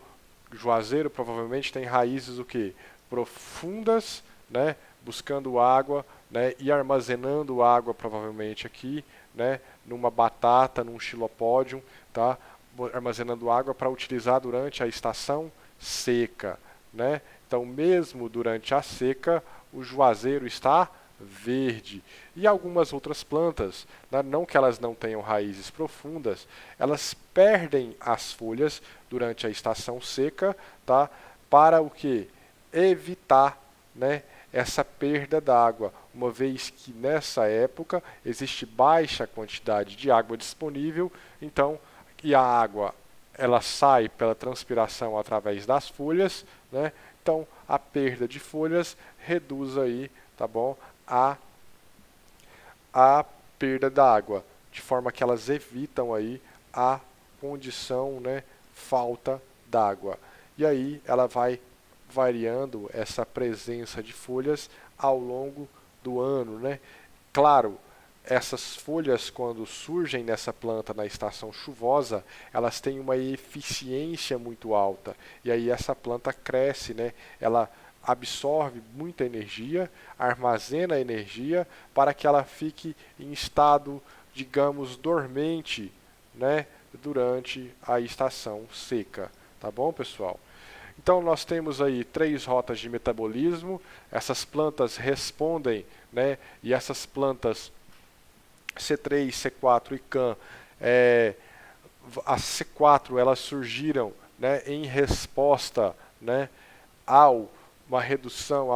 juazeiro provavelmente tem raízes o quê? Profundas, né, buscando água, né, e armazenando água provavelmente aqui, né, numa batata, num xilopódium, tá, armazenando água para utilizar durante a estação seca, né. Então, mesmo durante a seca, o juazeiro está verde. E algumas outras plantas, né, não que elas não tenham raízes profundas, elas perdem as folhas durante a estação seca, tá, para o que? Evitar, né, essa perda d'água, uma vez que nessa época existe baixa quantidade de água disponível, então, e a água ela sai pela transpiração através das folhas, né, então a perda de folhas reduz aí, tá bom, a perda da água, de forma que elas evitam aí a condição, né, falta d'água. E aí ela vai variando essa presença de folhas ao longo do ano, né? Claro, essas folhas quando surgem nessa planta na estação chuvosa, elas têm uma eficiência muito alta. E aí essa planta cresce, né? Ela absorve muita energia, armazena energia para que ela fique em estado, digamos, dormente, né, durante a estação seca. Tá bom, pessoal? Então nós temos aí 3 rotas de metabolismo, essas plantas respondem, né, e essas plantas C3, C4 e CAN, as C4 elas surgiram, né, em resposta, né, a uma redução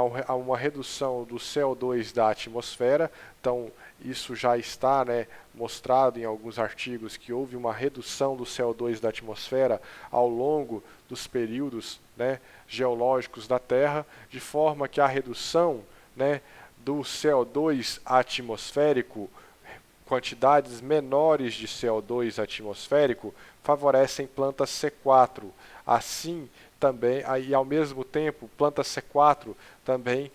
do CO2 da atmosfera. Então isso já está, né, mostrado em alguns artigos que houve uma redução do CO2 da atmosfera ao longo dos períodos, né, geológicos da Terra, de forma que a redução, né, do CO2 atmosférico, quantidades menores de CO2 atmosférico, favorecem plantas C4. Assim, também, aí ao mesmo tempo, plantas C4 também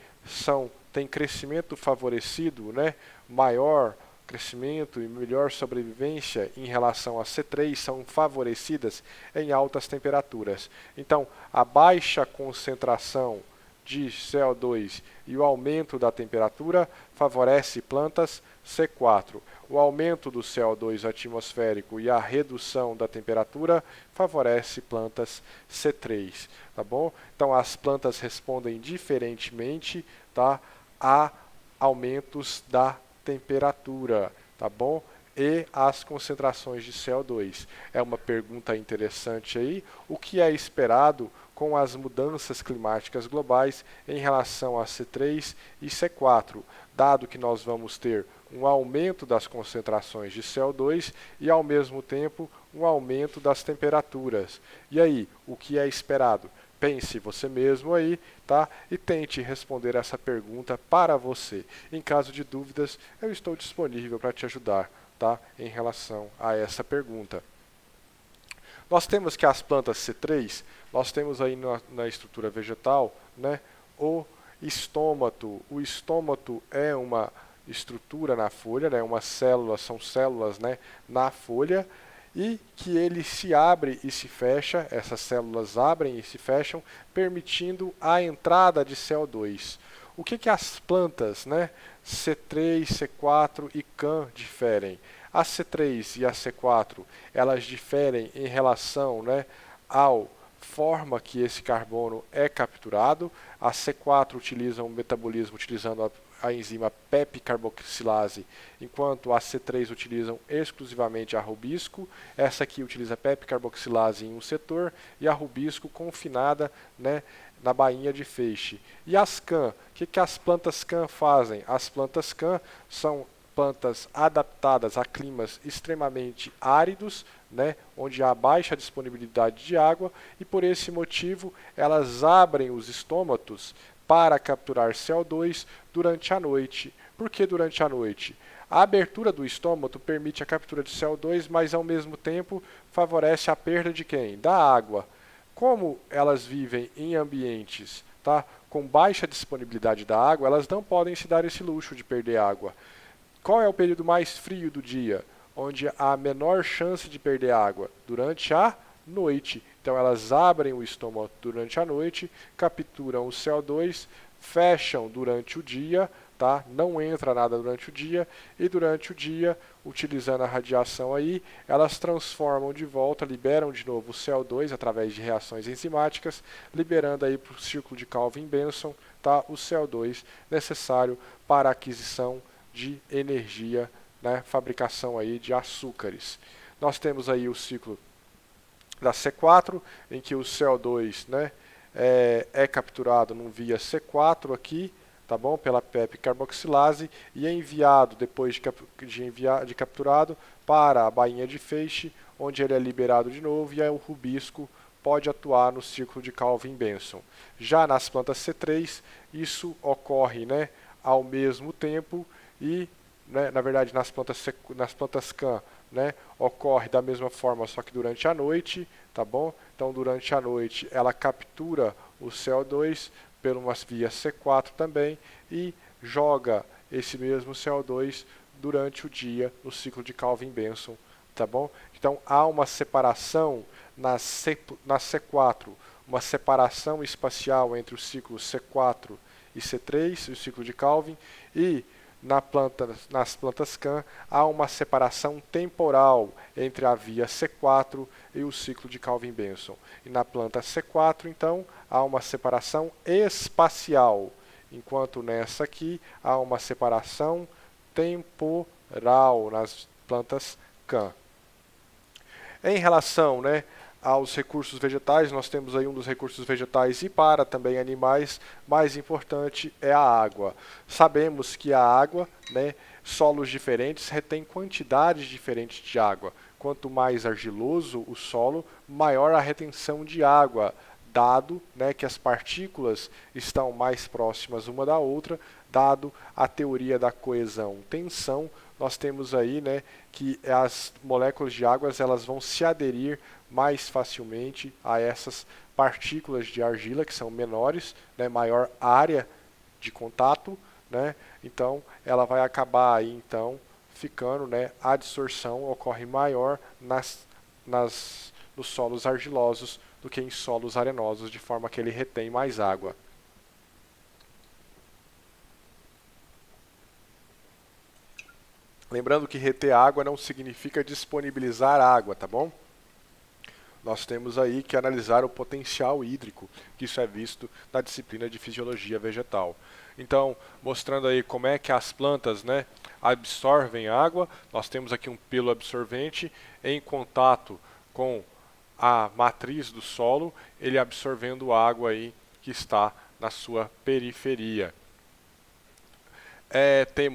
têm crescimento favorecido, né, maior crescimento e melhor sobrevivência em relação a C3, são favorecidas em altas temperaturas. Então, a baixa concentração de CO2 e o aumento da temperatura favorece plantas C4. O aumento do CO2 atmosférico e a redução da temperatura favorece plantas C3, tá bom? Então as plantas respondem diferentemente, tá, a aumentos da temperatura, tá bom? E as concentrações de CO2. É uma pergunta interessante aí. O que é esperado com as mudanças climáticas globais em relação a C3 e C4, dado que nós vamos ter um aumento das concentrações de CO2 e, ao mesmo tempo, um aumento das temperaturas. E aí, o que é esperado? Pense você mesmo aí, tá? E tente responder essa pergunta para você. Em caso de dúvidas, eu estou disponível para te ajudar, tá? Em relação a essa pergunta. Nós temos que as plantas C3, nós temos aí na estrutura vegetal, né, o estômato. O estômato é uma estrutura na folha, né, uma célula, são células, né, na folha, e que ele se abre e se fecha, essas células abrem e se fecham, permitindo a entrada de CO2. O que as plantas, né, C3, C4 e CAN diferem? A C3 e a C4, elas diferem em relação, né, ao forma que esse carbono é capturado. A C4 utiliza um metabolismo utilizando a enzima PEP carboxilase, enquanto a C3 utilizam exclusivamente a rubisco. Essa aqui utiliza PEP carboxilase em um setor e a rubisco confinada, né, na bainha de feixe. E as CAN? O que as plantas CAN fazem? As plantas CAN são plantas adaptadas a climas extremamente áridos, né, onde há baixa disponibilidade de água, e por esse motivo elas abrem os estômatos para capturar CO2 durante a noite. Por que durante a noite? A abertura do estômato permite a captura de CO2, mas ao mesmo tempo favorece a perda de quem? Da água. Como elas vivem em ambientes, tá, com baixa disponibilidade da água, elas não podem se dar esse luxo de perder água. Qual é o período mais frio do dia, onde há menor chance de perder água? Durante a noite. Então elas abrem o estômago durante a noite, capturam o CO2, fecham durante o dia, tá? Não entra nada durante o dia, e durante o dia, utilizando a radiação aí, elas transformam de volta, liberam de novo o CO2 através de reações enzimáticas, liberando aí para o círculo de Calvin-Benson, tá? O CO2 necessário para a aquisição de energia, né? Fabricação aí de açúcares. Nós temos aí o ciclo da C4, em que o CO2, né, é capturado num via C4 aqui, tá bom? Pela PEP carboxilase, e é enviado, depois de capturado, para a bainha de feixe, onde ele é liberado de novo, e aí o rubisco pode atuar no ciclo de Calvin-Benson. Já nas plantas C3, isso ocorre, né, ao mesmo tempo, e, né, na verdade, nas plantas CAN, né, ocorre da mesma forma, só que durante a noite, tá bom? Então, durante a noite, ela captura o CO2 por uma via C4 também e joga esse mesmo CO2 durante o dia no ciclo de Calvin-Benson, tá bom? Então, há uma separação na C4, uma separação espacial entre o ciclo C4 e C3, o ciclo de Calvin, e nas plantas CAN, há uma separação temporal entre a via C4 e o ciclo de Calvin-Benson. E na planta C4, então, há uma separação espacial, enquanto nessa aqui há uma separação temporal nas plantas CAN. Em relação, né, aos recursos vegetais, nós temos aí um dos recursos vegetais e para também animais mais importante é a água. Sabemos que a água, né, solos diferentes retêm quantidades diferentes de água. Quanto mais argiloso o solo, maior a retenção de água, dado, né, que as partículas estão mais próximas uma da outra, dado a teoria da coesão-tensão, nós temos aí, né, que as moléculas de água elas vão se aderir mais facilmente a essas partículas de argila que são menores, né, maior área de contato, né, então ela vai acabar aí então ficando, né, a adsorção ocorre maior nos solos argilosos do que em solos arenosos, de forma que ele retém mais água. Lembrando que reter água não significa disponibilizar água, tá bom? Nós temos aí que analisar o potencial hídrico, que isso é visto na disciplina de fisiologia vegetal. Então, mostrando aí como é que as plantas, né, absorvem água, nós temos aqui um pelo absorvente em contato com a matriz do solo, ele absorvendo água aí que está na sua periferia.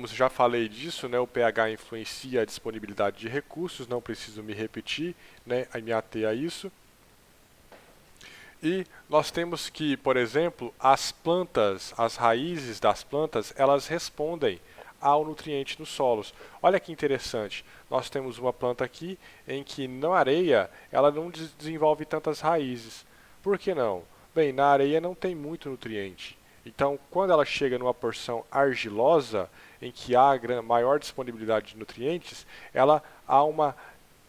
Já falei disso, né, o pH influencia a disponibilidade de recursos, não preciso me repetir, né, me ater a isso. E nós temos que, por exemplo, as plantas, as raízes das plantas, elas respondem ao nutriente nos solos. Olha que interessante, nós temos uma planta aqui em que na areia ela não desenvolve tantas raízes. Por que não? Bem, na areia não tem muito nutriente. Então, quando ela chega numa porção argilosa, em que há maior disponibilidade de nutrientes, ela há um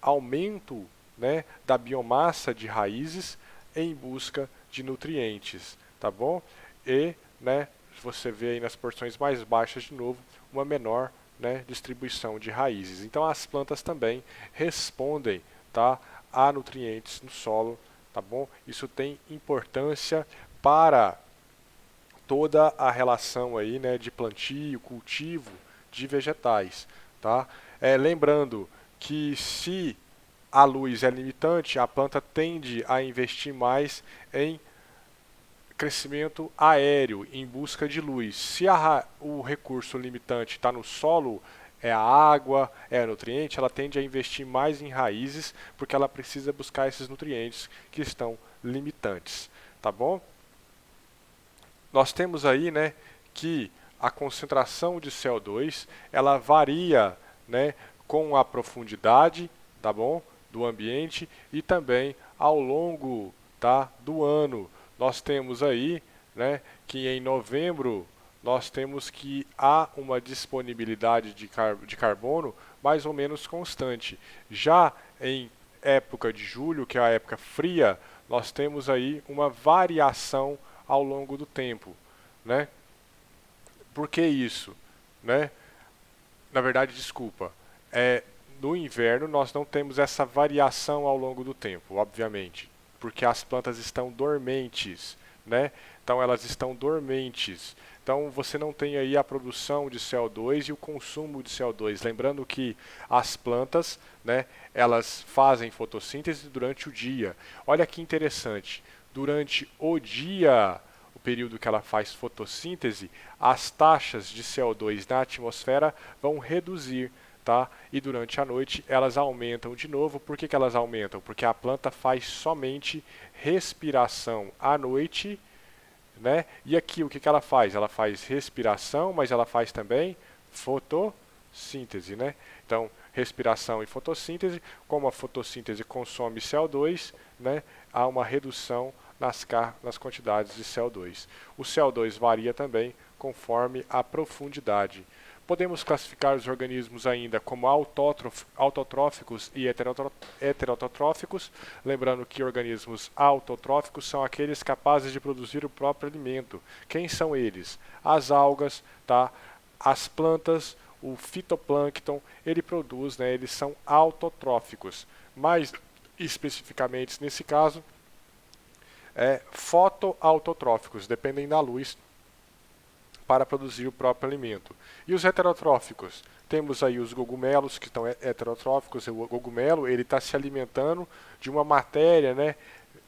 aumento, né, da biomassa de raízes em busca de nutrientes, tá bom? E, né, você vê aí nas porções mais baixas de novo uma menor, né, distribuição de raízes. Então as plantas também respondem, tá, a nutrientes no solo, tá bom? Isso tem importância para toda a relação aí, né, de plantio, cultivo de vegetais, tá? Lembrando que se a luz é limitante, a planta tende a investir mais em crescimento aéreo, em busca de luz. Se o recurso limitante está no solo, é a água, é o nutriente, ela tende a investir mais em raízes, porque ela precisa buscar esses nutrientes que estão limitantes, tá bom? Nós temos aí, né, que a concentração de CO2 ela varia, né, com a profundidade, tá bom, do ambiente e também ao longo, tá, do ano. Nós temos aí, né, que em novembro nós temos que há uma disponibilidade de carbono mais ou menos constante. Já em época de julho, que é a época fria, nós temos aí uma variação ao longo do tempo, né? Por que isso, né? Na verdade, desculpa, no inverno nós não temos essa variação ao longo do tempo, obviamente, porque as plantas estão dormentes, né? Então elas estão dormentes. Então você não tem aí a produção de CO2 e o consumo de CO2. Lembrando que as plantas, né, elas fazem fotossíntese durante o dia. Olha que interessante. Durante o dia, o período que ela faz fotossíntese, as taxas de CO2 na atmosfera vão reduzir, tá? E durante a noite elas aumentam de novo. Por que elas aumentam? Porque a planta faz somente respiração à noite, né? E aqui o que ela faz? Ela faz respiração, mas ela faz também fotossíntese, né? Então, respiração e fotossíntese, como a fotossíntese consome CO2, né? Há uma redução nas quantidades de CO2. O CO2 varia também conforme a profundidade. Podemos classificar os organismos ainda como autotróficos e heterotróficos, lembrando que organismos autotróficos são aqueles capazes de produzir o próprio alimento. Quem são eles? As algas, tá? As plantas, o fitoplâncton, ele produz, né? Eles são autotróficos. Mais especificamente nesse caso, fotoautotróficos, dependem da luz para produzir o próprio alimento. E os heterotróficos? Temos aí os cogumelos que estão heterotróficos. O cogumelo ele está se alimentando de uma matéria, né,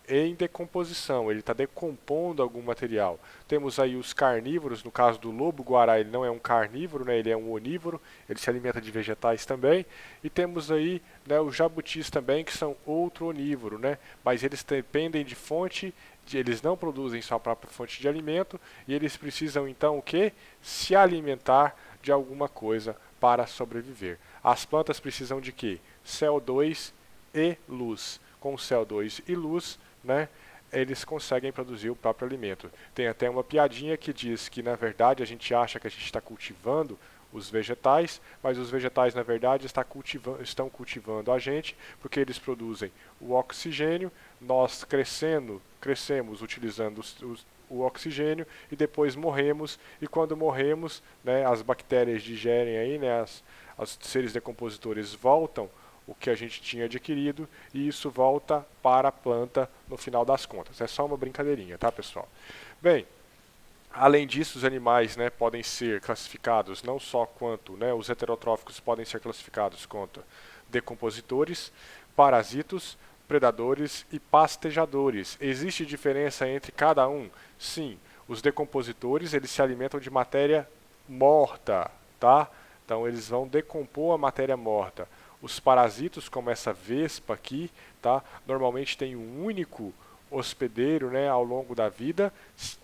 em decomposição, ele está decompondo algum material. Temos aí os carnívoros, no caso do lobo-guará, ele não é um carnívoro, né, ele é um onívoro, ele se alimenta de vegetais também. E temos aí, né, os jabutis também, que são outro onívoro, né, mas eles dependem de fonte, eles não produzem sua própria fonte de alimento, e eles precisam então o quê? Se alimentar de alguma coisa para sobreviver. As plantas precisam de quê? CO2 e luz. Com CO2 e luz, né, eles conseguem produzir o próprio alimento. Tem até uma piadinha que diz que, na verdade, a gente acha que a gente está cultivando os vegetais, mas os vegetais, na verdade, estão cultivando a gente, porque eles produzem o oxigênio, nós crescemos utilizando o oxigênio e depois morremos, e quando morremos, né, as bactérias digerem aí, né, os seres decompositores voltam o que a gente tinha adquirido e isso volta para a planta no final das contas. É só uma brincadeirinha, tá, pessoal? Bem, além disso, os animais, né, podem ser classificados não só quanto, né, os heterotróficos podem ser classificados quanto decompositores, parasitos, predadores e pastejadores. Existe diferença entre cada um? Sim. Os decompositores, eles se alimentam de matéria morta, tá? Então eles vão decompor a matéria morta. Os parasitos, como essa vespa aqui, tá? Normalmente tem um único hospedeiro, né, ao longo da vida,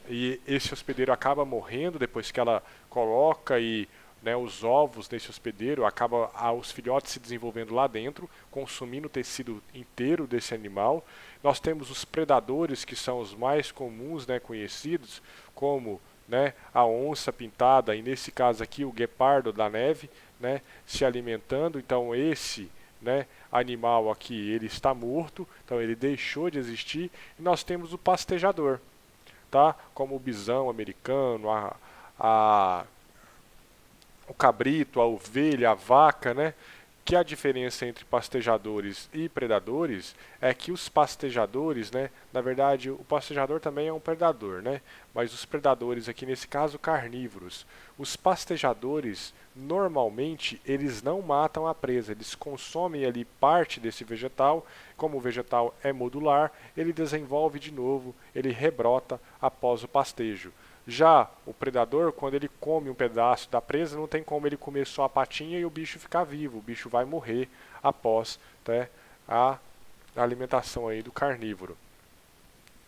e esse hospedeiro acaba morrendo depois que ela coloca e né, os ovos desse hospedeiro, acaba os filhotes se desenvolvendo lá dentro, consumindo o tecido inteiro desse animal. Nós temos os predadores, que são os mais comuns, né, conhecidos, como, né, a onça pintada, e nesse caso aqui o guepardo da neve, né, se alimentando. Então esse, né, animal aqui, ele está morto, então ele deixou de existir. E nós temos o pastejador, tá? Como o bisão americano, a o cabrito, a ovelha, a vaca, né? Que a diferença entre pastejadores e predadores é que os pastejadores, né, na verdade, o pastejador também é um predador, né, mas os predadores aqui nesse caso carnívoros. Os pastejadores normalmente eles não matam a presa, eles consomem ali parte desse vegetal. Como o vegetal é modular, ele desenvolve de novo, ele rebrota após o pastejo. Já o predador, quando ele come um pedaço da presa, não tem como ele comer só a patinha e o bicho ficar vivo. O bicho vai morrer após, né, a alimentação aí do carnívoro.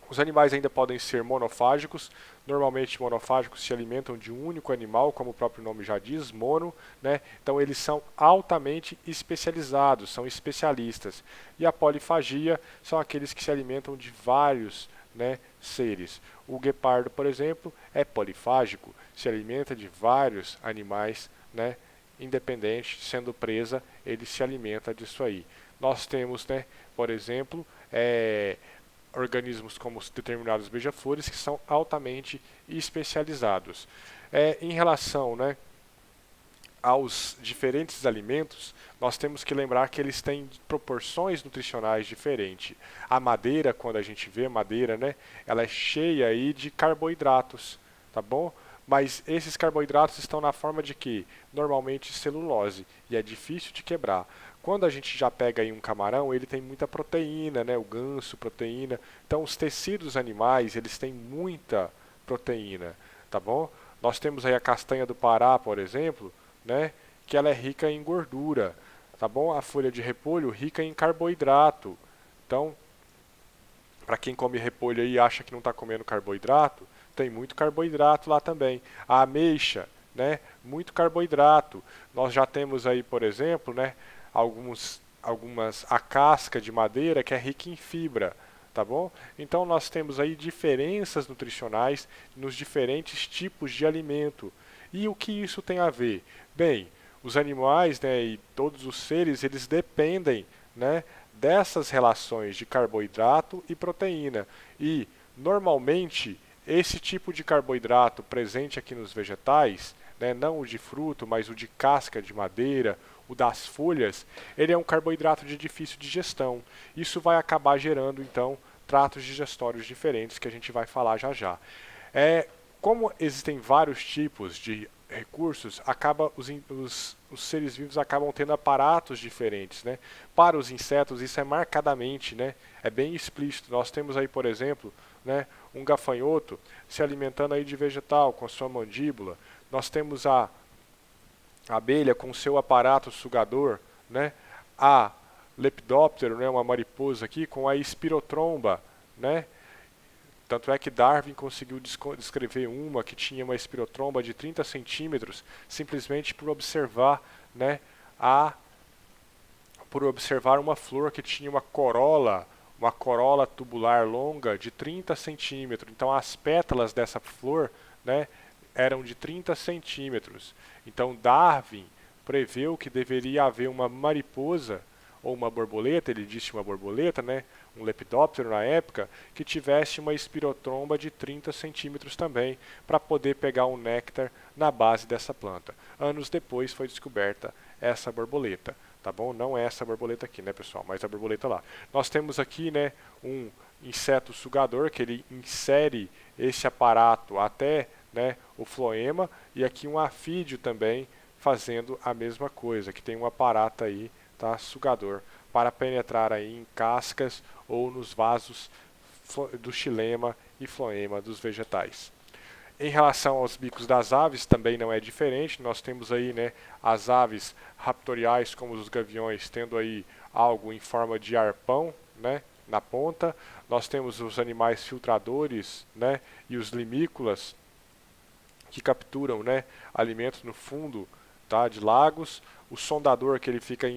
Os animais ainda podem ser monofágicos. Normalmente monofágicos se alimentam de um único animal, como o próprio nome já diz, mono, né? Então eles são altamente especializados, são especialistas. E a polifagia são aqueles que se alimentam de vários, né, seres. O guepardo, por exemplo, é polifágico, se alimenta de vários animais, né, independente, sendo presa, ele se alimenta disso aí. Nós temos, né, por exemplo, organismos como os determinados beija-flores que são altamente especializados. Em relação, né, aos diferentes alimentos, nós temos que lembrar que eles têm proporções nutricionais diferentes. A madeira, quando a gente vê madeira, né, ela é cheia aí de carboidratos, tá bom? Mas esses carboidratos estão na forma de que? Normalmente celulose, e é difícil de quebrar. Quando a gente já pega aí um camarão, ele tem muita proteína, né, o ganso, proteína. Então os tecidos animais, eles têm muita proteína, tá bom? Nós temos aí a castanha do Pará, por exemplo, né, que ela é rica em gordura, tá bom? A folha de repolho rica em carboidrato. Então, para quem come repolho aí e acha que não está comendo carboidrato, tem muito carboidrato lá também. A ameixa, né, muito carboidrato. Nós já temos aí, por exemplo, né, a casca de madeira que é rica em fibra, tá bom? Então nós temos aí diferenças nutricionais nos diferentes tipos de alimento. E o que isso tem a ver? Bem, os animais, né, e todos os seres, eles dependem, né, dessas relações de carboidrato e proteína. E, normalmente, esse tipo de carboidrato presente aqui nos vegetais, né, não o de fruto, mas o de casca de madeira, o das folhas, ele é um carboidrato de difícil digestão. Isso vai acabar gerando, então, tratos digestórios diferentes, que a gente vai falar já já. Como existem vários tipos de recursos, os seres vivos acabam tendo aparatos diferentes, né? Para os insetos isso é marcadamente, né, é bem explícito. Nós temos aí, por exemplo, né, um gafanhoto se alimentando aí de vegetal com a sua mandíbula. Nós temos a abelha com seu aparato sugador, né? A lepidóptero, né, uma mariposa aqui com a espirotromba, né? Tanto é que Darwin conseguiu descrever uma que tinha uma espirotromba de 30 centímetros simplesmente por observar, né, por observar uma flor que tinha uma corola tubular longa de 30 centímetros. Então as pétalas dessa flor, né, eram de 30 centímetros. Então Darwin preveu que deveria haver uma mariposa ou uma borboleta, ele disse uma borboleta, né, um lepidóptero na época, que tivesse uma espirotromba de 30 centímetros também, para poder pegar um néctar na base dessa planta. Anos depois foi descoberta essa borboleta, tá bom? Não é essa borboleta aqui, né, pessoal, mas a borboleta lá. Nós temos aqui, né, um inseto sugador, que ele insere esse aparato até, né, o floema, e aqui um afídeo também fazendo a mesma coisa, que tem um aparato aí, tá, sugador, para penetrar aí em cascas ou nos vasos do xilema e floema dos vegetais. Em relação aos bicos das aves, também não é diferente. Nós temos aí, né, as aves raptoriais, como os gaviões, tendo aí algo em forma de arpão, né, na ponta. Nós temos os animais filtradores, né, e os limícolas, que capturam, né, alimentos no fundo tá? De lagos, o sondador que ele fica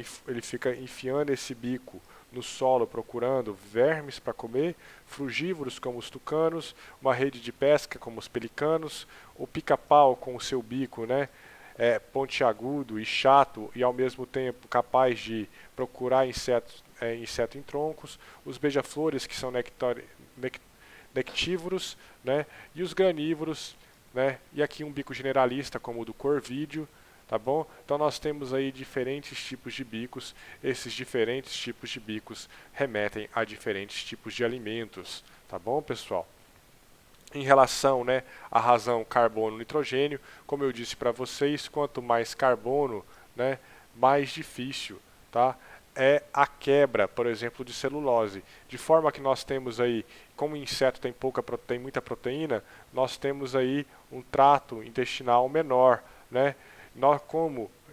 enfiando esse bico no solo procurando vermes para comer, frugívoros como os tucanos, uma rede de pesca como os pelicanos, o pica-pau com o seu bico, né, pontiagudo e chato e ao mesmo tempo capaz de procurar inseto em troncos, os beija-flores que são nectívoros, né, e os granívoros, né, e aqui um bico generalista como o do corvídeo, tá bom? Então nós temos aí diferentes tipos de bicos, esses diferentes tipos de bicos remetem a diferentes tipos de alimentos, tá bom, pessoal? Em relação, né, à razão carbono-nitrogênio, como eu disse para vocês, quanto mais carbono, né, mais difícil, tá? É a quebra, por exemplo, de celulose. De forma que nós temos aí, como o inseto tem muita proteína, nós temos aí um trato intestinal menor, né?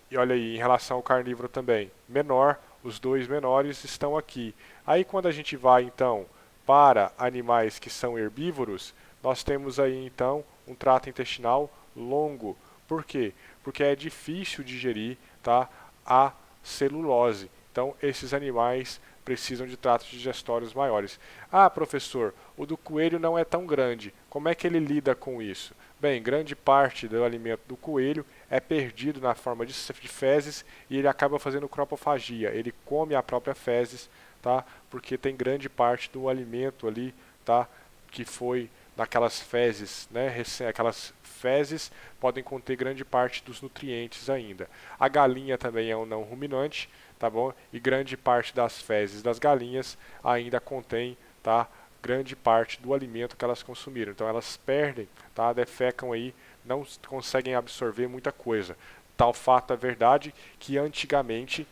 E olha aí, em relação ao carnívoro também, menor, os dois menores estão aqui. Aí quando a gente vai então para animais que são herbívoros, nós temos aí então um trato intestinal longo. Por quê? Porque é difícil digerir, tá, a celulose. Então esses animais precisam de tratos digestórios maiores. Ah, professor, o do coelho não é tão grande. Como é que ele lida com isso? Bem, grande parte do alimento do coelho é perdido na forma de fezes e ele acaba fazendo cropofagia. Ele come a própria fezes, tá? Porque tem grande parte do alimento ali, tá? Que foi daquelas fezes, né? Aquelas fezes podem conter grande parte dos nutrientes ainda. A galinha também é um não ruminante, tá bom? E grande parte das fezes das galinhas ainda contém, tá? Grande parte do alimento que elas consumiram. Então elas perdem, tá? Defecam aí, não conseguem absorver muita coisa. Tal fato é verdade que antigamente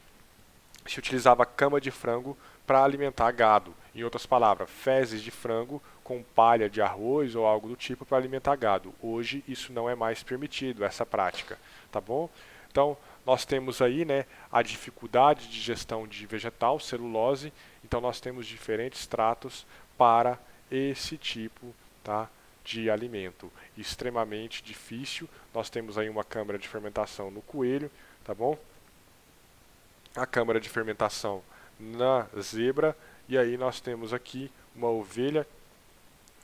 se utilizava cama de frango para alimentar gado. Em outras palavras, fezes de frango com palha de arroz ou algo do tipo para alimentar gado. Hoje isso não é mais permitido, essa prática, tá bom? Então, nós temos aí, né, a dificuldade de digestão de vegetal, celulose. Então, nós temos diferentes tratos para esse tipo, tá, de alimento. Extremamente difícil. Nós temos aí uma câmara de fermentação no coelho, tá bom? A câmara de fermentação na zebra, e aí nós temos aqui uma ovelha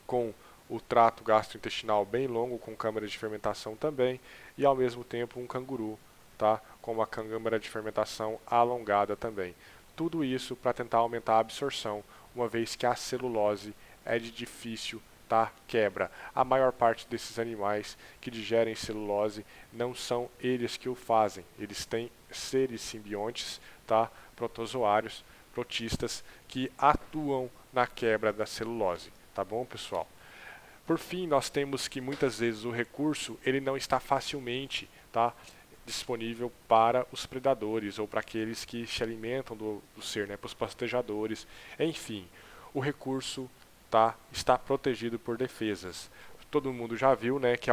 com o trato gastrointestinal bem longo, com câmara de fermentação também, e ao mesmo tempo um canguru, tá? Com uma câmara de fermentação alongada também. Tudo isso para tentar aumentar a absorção, uma vez que a celulose é de difícil, tá, quebra. A maior parte desses animais que digerem celulose não são eles que o fazem, eles têm seres simbiontes, tá, protozoários, protistas, que atuam na quebra da celulose, tá bom, pessoal? Por fim, nós temos que muitas vezes o recurso ele não está facilmente, tá, disponível para os predadores ou para aqueles que se alimentam do ser, né, para os pastejadores. Enfim, o recurso, tá, está protegido por defesas. Todo mundo já viu, né, que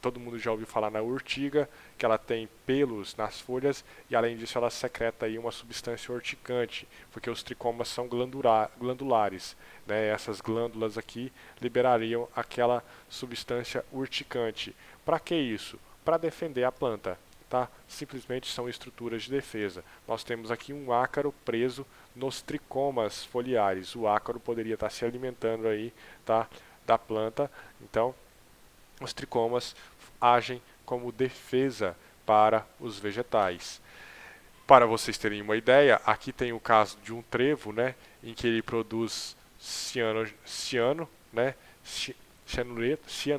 todo mundo já ouviu falar na urtiga, que ela tem pelos nas folhas e além disso ela secreta aí uma substância urticante, porque os tricomas são glandulares, né? Essas glândulas aqui liberariam aquela substância urticante. Para que isso? Para defender a planta, tá? Simplesmente são estruturas de defesa. Nós temos aqui um ácaro preso nos tricomas foliares. O ácaro poderia estar se alimentando aí, tá, da planta. Então, os tricomas agem como defesa para os vegetais. Para vocês terem uma ideia, aqui tem o caso de um trevo, né, em que ele produz ciano, né, cianureto, se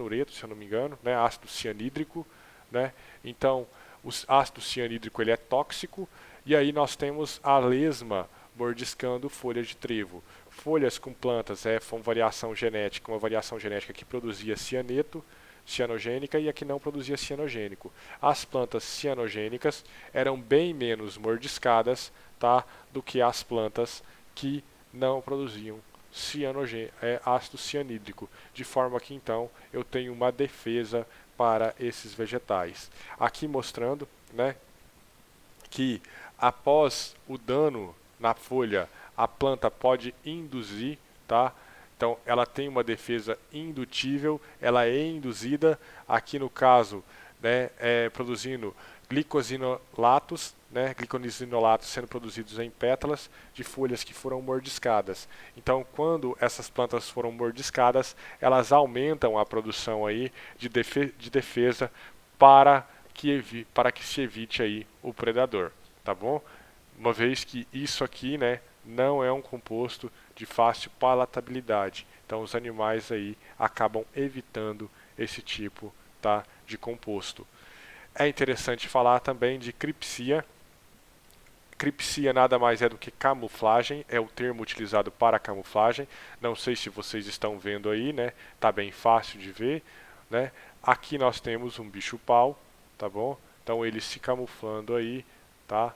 eu não me engano, né, ácido cianídrico, né. Então, o ácido cianídrico ele é tóxico e aí nós temos a lesma mordiscando folhas de trevo. Folhas com plantas uma variação genética que produzia cianogênica e a que não produzia cianogênico. As plantas cianogênicas eram bem menos mordiscadas, tá, do que as plantas que não produziam ácido cianídrico, de forma que então eu tenho uma defesa para esses vegetais. Aqui mostrando, né, que após o dano na folha, a planta pode induzir, tá? Então ela tem uma defesa indutível, ela é induzida, aqui no caso, né, produzindo glicosinolatos, né, glicosinolatos sendo produzidos em pétalas de folhas que foram mordiscadas. Então, quando essas plantas foram mordiscadas, elas aumentam a produção aí de defesa para que se evite aí o predador, tá bom? Uma vez que isso aqui, né, não é um composto de fácil palatabilidade. Então, os animais aí acabam evitando esse tipo, tá, de composto. É interessante falar também de cripsia. Cripsia nada mais é do que camuflagem, é o termo utilizado para camuflagem. Não sei se vocês estão vendo aí, né? Tá bem fácil de ver, né? Aqui nós temos um bicho-pau, tá bom? Então ele se camuflando aí, tá?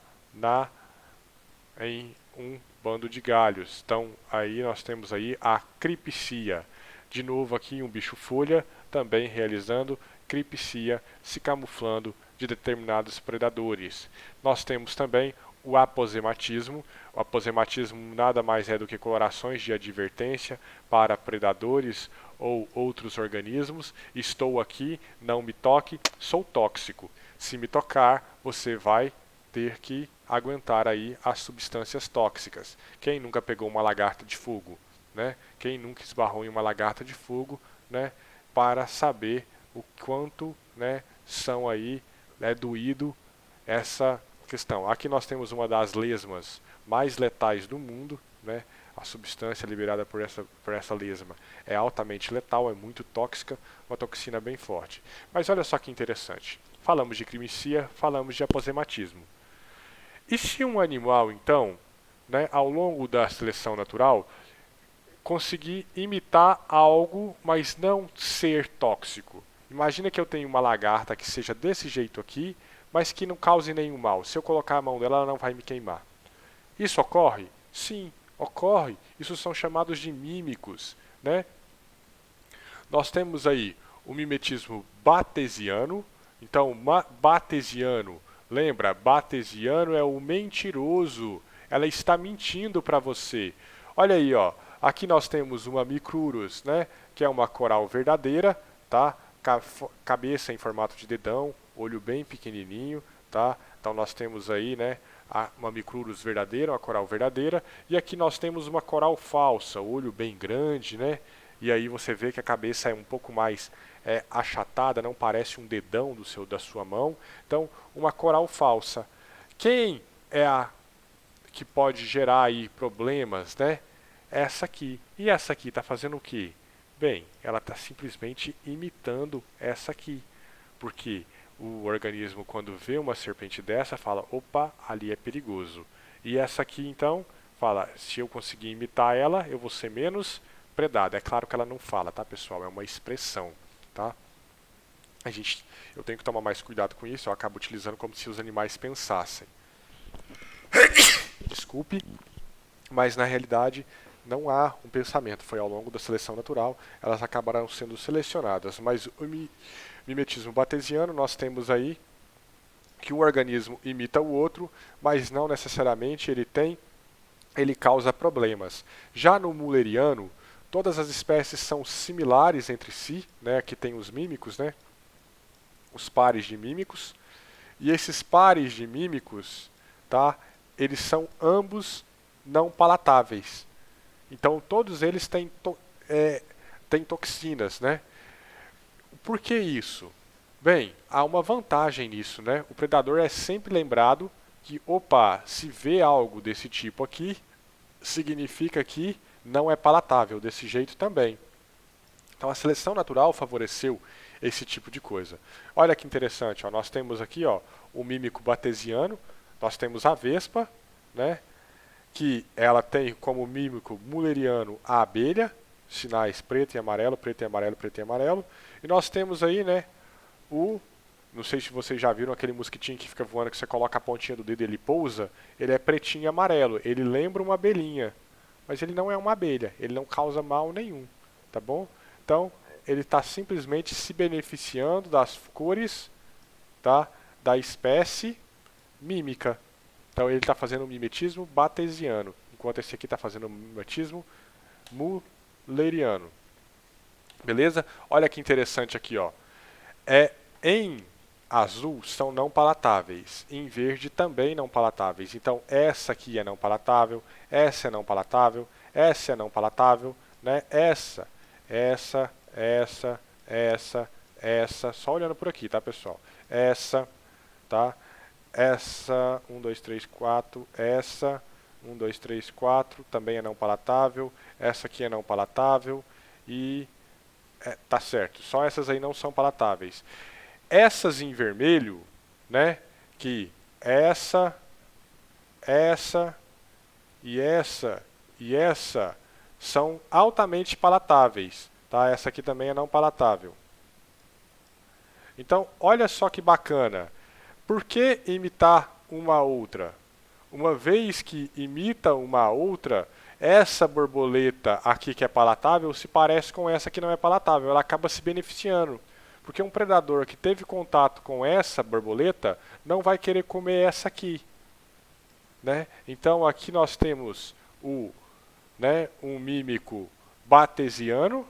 Em um bando de galhos. Então aí nós temos aí a cripsia. De novo aqui um bicho-folha, também realizando cripsia, se camuflando de determinados predadores. Nós temos também o aposematismo. O aposematismo nada mais é do que colorações de advertência para predadores ou outros organismos. Estou aqui, não me toque, sou tóxico. Se me tocar, você vai ter que aguentar aí as substâncias tóxicas. Quem nunca pegou uma lagarta de fogo, né? Quem nunca esbarrou em uma lagarta de fogo, né? Para saber o quanto, né, são aí, doído essa questão. Aqui nós temos uma das lesmas mais letais do mundo, né? A substância liberada por essa lesma é altamente letal, é muito tóxica, uma toxina bem forte. Mas olha só que interessante. Falamos de crimicia, falamos de aposematismo. E se um animal, então, né, ao longo da seleção natural, conseguir imitar algo, mas não ser tóxico? Imagina que eu tenho uma lagarta que seja desse jeito aqui, mas que não cause nenhum mal. Se eu colocar a mão dela, ela não vai me queimar. Isso ocorre? Sim, ocorre. Isso são chamados de mímicos, né? Nós temos aí o mimetismo batesiano. Então, batesiano, lembra? Batesiano é o mentiroso. Ela está mentindo para você. Olha aí, ó. Aqui nós temos uma Micrurus, né? Que é uma coral verdadeira, tá? Cabeça em formato de dedão, olho bem pequenininho, tá? Então nós temos aí, né, uma Micrurus verdadeira, uma coral verdadeira, e aqui nós temos uma coral falsa, olho bem grande, né? E aí você vê que a cabeça é um pouco mais achatada, não parece um dedão da sua mão. Então, uma coral falsa. Quem é a que pode gerar aí problemas, né? Essa aqui. E essa aqui está fazendo o quê? Bem, ela está simplesmente imitando essa aqui, porque o organismo, quando vê uma serpente dessa, fala, opa, ali é perigoso. E essa aqui, então, fala, se eu conseguir imitar ela, eu vou ser menos predado. É claro que ela não fala, tá, pessoal? É uma expressão, tá? Eu tenho que tomar mais cuidado com isso, eu acabo utilizando como se os animais pensassem. Desculpe, mas na realidade não há um pensamento, foi ao longo da seleção natural, elas acabaram sendo selecionadas. Mas o mimetismo batesiano, nós temos aí que um organismo imita o outro, mas não necessariamente ele causa problemas. Já no mulleriano, todas as espécies são similares entre si, né? Aqui tem os mímicos, né? Os pares de mímicos, e esses pares de mímicos, tá? Eles são ambos não palatáveis. Então, todos eles têm toxinas, né? Por que isso? Bem, há uma vantagem nisso, né? O predador é sempre lembrado que, opa, se vê algo desse tipo aqui, significa que não é palatável, desse jeito também. Então, a seleção natural favoreceu esse tipo de coisa. Olha que interessante, ó, nós temos aqui, ó, o mímico batesiano, nós temos a vespa, né? Que ela tem como mímico mulleriano a abelha, sinais preto e amarelo, preto e amarelo, preto e amarelo. E nós temos aí, né, não sei se vocês já viram aquele mosquitinho que fica voando, que você coloca a pontinha do dedo e ele pousa, ele é pretinho e amarelo, ele lembra uma abelhinha, mas ele não é uma abelha, ele não causa mal nenhum, tá bom? Então, ele está simplesmente se beneficiando das cores, tá, da espécie mímica. Então ele está fazendo um mimetismo batesiano, enquanto esse aqui está fazendo um mimetismo mulleriano. Beleza? Olha que interessante aqui, ó. Em azul são não palatáveis, em verde também não palatáveis. Então essa aqui é não palatável, essa é não palatável, essa é não palatável, né? Essa, só olhando por aqui, tá, pessoal? Essa, tá? Essa, 1, 2, 3, 4, essa, 1, 2, 3, 4, também é não palatável, essa aqui é não palatável e tá certo, só essas aí não são palatáveis. Essas em vermelho, né, que essa e essa são altamente palatáveis, tá? Essa aqui também é não palatável. Então, olha só que bacana. Por que imitar uma outra? Uma vez que imita uma outra, essa borboleta aqui que é palatável se parece com essa que não é palatável. Ela acaba se beneficiando. Porque um predador que teve contato com essa borboleta não vai querer comer essa aqui. Né? Então aqui nós temos um mímico batesiano.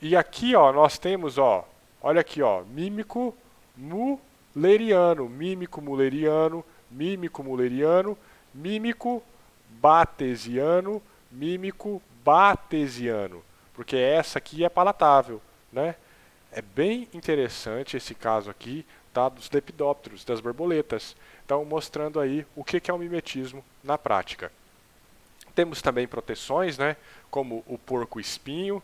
E aqui ó, nós temos, ó, olha aqui, ó, mímico muleriano, mímico muleriano, mímico muleriano, mímico batesiano, mímico batesiano, porque essa aqui é palatável, né? É bem interessante esse caso aqui, tá, dos lepidópteros, das borboletas. Então, mostrando aí o que é o mimetismo na prática. Temos também proteções, né, como o porco-espinho.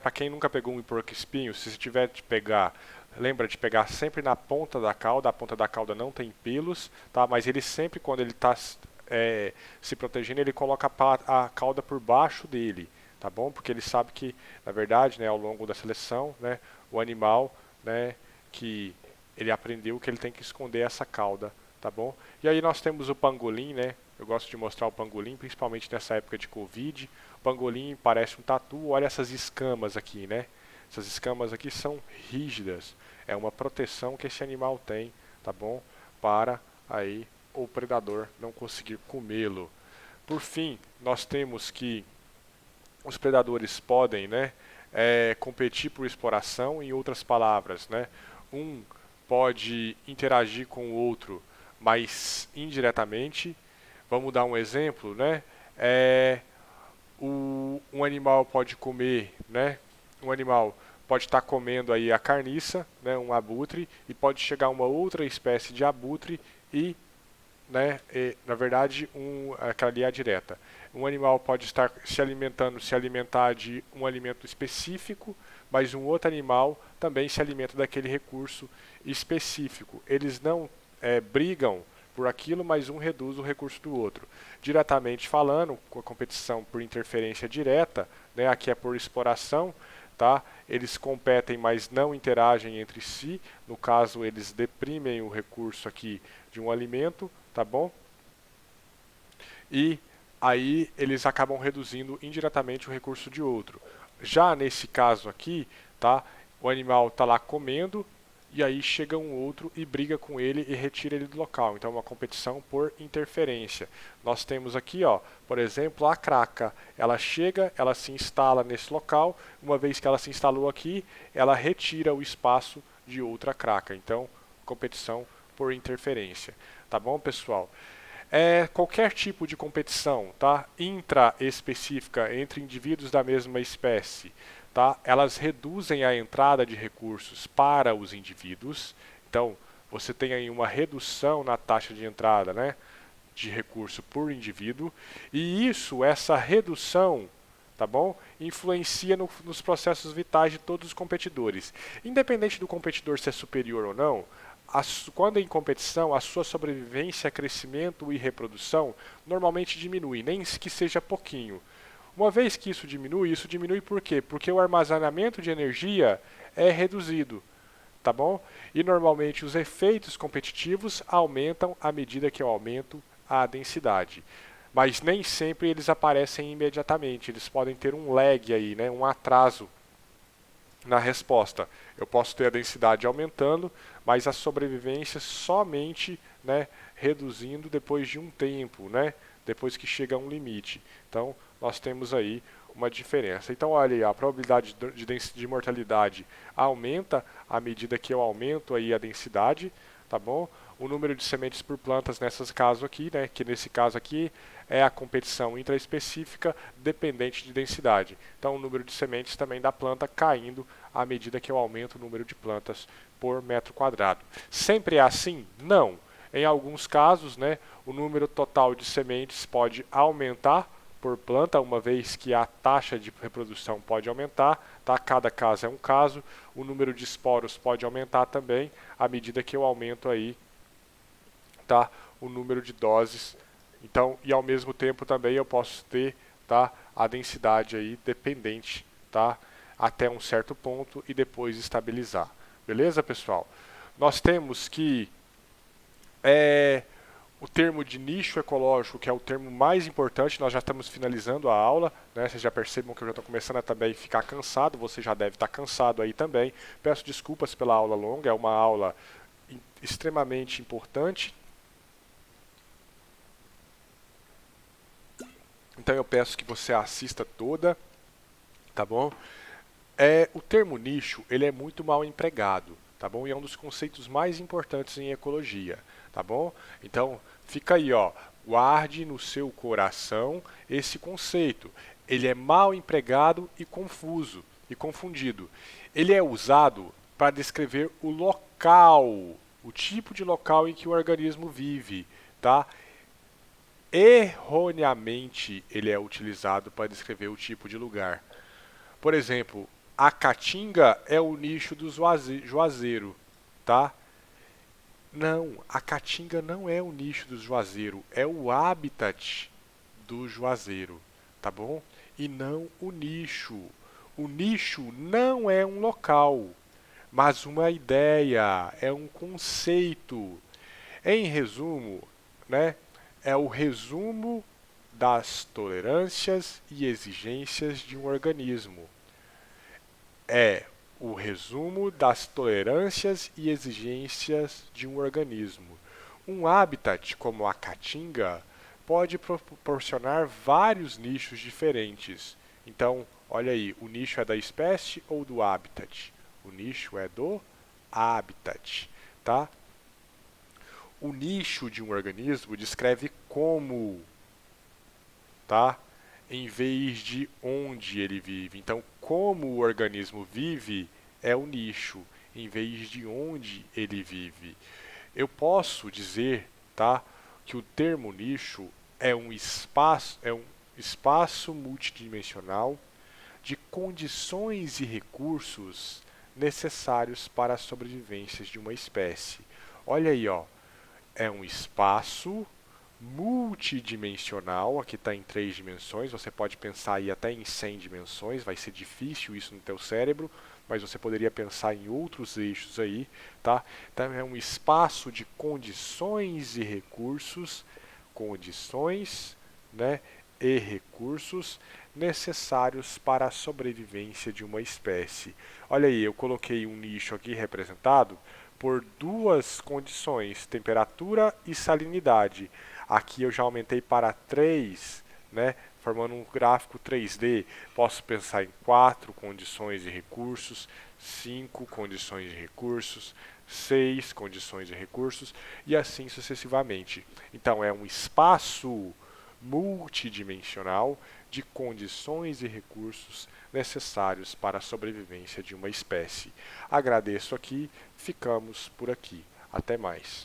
Para quem nunca pegou um porco-espinho, se você tiver de pegar, lembra de pegar sempre na ponta da cauda. A ponta da cauda não tem pelos, tá? Mas ele sempre, quando ele está se protegendo, ele coloca a cauda por baixo dele, tá bom? Porque ele sabe que, na verdade, né, ao longo da seleção, né, o animal, né, que ele aprendeu que ele tem que esconder essa cauda, tá bom? E aí nós temos o pangolim, né? Eu gosto de mostrar o pangolim, principalmente nessa época de Covid. O pangolim parece um tatu. Olha essas escamas aqui, né? Essas escamas aqui são rígidas. É uma proteção que esse animal tem, tá bom? Para aí o predador não conseguir comê-lo. Por fim, nós temos que os predadores podem, né, competir por exploração. Em outras palavras, né, um pode interagir com o outro, mas indiretamente. Vamos dar um exemplo, né? Um animal pode comer, né? Um animal pode estar comendo aí a carniça, né? Um abutre, e pode chegar uma outra espécie de abutre e, né? Na verdade, aquela ali é a direta. Um animal pode estar se alimentar de um alimento específico, mas um outro animal também se alimenta daquele recurso específico. Eles não brigam por aquilo, mas um reduz o recurso do outro. Diretamente falando, com a competição por interferência direta, né, aqui é por exploração, tá? Eles competem, mas não interagem entre si. No caso, eles deprimem o recurso aqui de um alimento, tá bom? E aí eles acabam reduzindo indiretamente o recurso de outro. Já nesse caso aqui, tá? O animal está lá comendo, e aí chega um outro e briga com ele e retira ele do local. Então é uma competição por interferência. Nós temos aqui, ó, por exemplo, a craca. Ela chega, ela se instala nesse local. Uma vez que ela se instalou aqui, ela retira o espaço de outra craca. Então, competição por interferência. Tá bom, pessoal? Qualquer tipo de competição, tá, intraespecífica entre indivíduos da mesma espécie, tá, elas reduzem a entrada de recursos para os indivíduos. Então, você tem aí uma redução na taxa de entrada, né, de recurso por indivíduo, e essa redução, tá bom, influencia nos processos vitais de todos os competidores. Independente do competidor ser superior ou não, quando em competição, a sua sobrevivência, crescimento e reprodução normalmente diminui, nem que seja pouquinho. Uma vez que isso diminui por quê? Porque o armazenamento de energia é reduzido, tá bom? E normalmente os efeitos competitivos aumentam à medida que eu aumento a densidade. Mas nem sempre eles aparecem imediatamente, eles podem ter um lag aí, né? Um atraso na resposta. Eu posso ter a densidade aumentando, mas a sobrevivência somente, né, reduzindo depois de um tempo, né, depois que chega a um limite. Então, nós temos aí uma diferença. Então, olha aí, a probabilidade de mortalidade aumenta à medida que eu aumento aí a densidade, tá bom? O número de sementes por plantas nessas casos aqui, né, que nesse caso aqui é a competição intraespecífica dependente de densidade. Então, o número de sementes também da planta caindo à medida que eu aumento o número de plantas por metro quadrado. Sempre é assim? Não. Em alguns casos, né, o número total de sementes pode aumentar por planta, uma vez que a taxa de reprodução pode aumentar, tá? Cada caso é um caso. O número de esporos pode aumentar também à medida que eu aumento aí, tá, o número de doses. Então, e ao mesmo tempo também eu posso ter, tá, a densidade aí dependente, tá, até um certo ponto e depois estabilizar. Beleza, pessoal? Nós temos que o termo de nicho ecológico, que é o termo mais importante, nós já estamos finalizando a aula, né? Vocês já percebam que eu já estou começando a também ficar cansado, você já deve estar cansado aí também. Peço desculpas pela aula longa, é uma aula extremamente importante. Então eu peço que você assista toda, tá bom? O termo nicho, ele é muito mal empregado, tá bom? E é um dos conceitos mais importantes em ecologia, tá bom? Então, fica aí, ó, guarde no seu coração esse conceito. Ele é mal empregado e confuso e confundido. Ele é usado para descrever o local, o tipo de local em que o organismo vive, tá? Erroneamente, ele é utilizado para descrever o tipo de lugar. Por exemplo, a caatinga é o nicho do juazeiro, tá? Não, a caatinga não é o nicho do juazeiro, é o habitat do juazeiro, tá bom? E não o nicho. O nicho não é um local, mas uma ideia, é um conceito. Em resumo, né, é o resumo das tolerâncias e exigências de um organismo. É o resumo das tolerâncias e exigências de um organismo. Um habitat como a caatinga pode proporcionar vários nichos diferentes. Então, olha aí, o nicho é da espécie ou do habitat? O nicho é do habitat, tá? O nicho de um organismo descreve como, tá? Em vez de onde ele vive. Então, como o organismo vive é o nicho, em vez de onde ele vive. Eu posso dizer, tá, que o termo nicho é um espaço multidimensional de condições e recursos necessários para a sobrevivência de uma espécie. Olha aí, ó, é um espaço multidimensional, aqui está em 3 dimensões, você pode pensar aí até em 100 dimensões, vai ser difícil isso no teu cérebro, mas você poderia pensar em outros eixos aí, tá? Então é um espaço de condições, né, e recursos necessários para a sobrevivência de uma espécie. Olha aí, eu coloquei um nicho aqui representado por duas condições, temperatura e salinidade. Aqui eu já aumentei para 3, né, formando um gráfico 3D. Posso pensar em 4 condições de recursos, 5 condições de recursos, 6 condições de recursos e assim sucessivamente. Então é um espaço multidimensional de condições e recursos necessários para a sobrevivência de uma espécie. Agradeço aqui, ficamos por aqui. Até mais.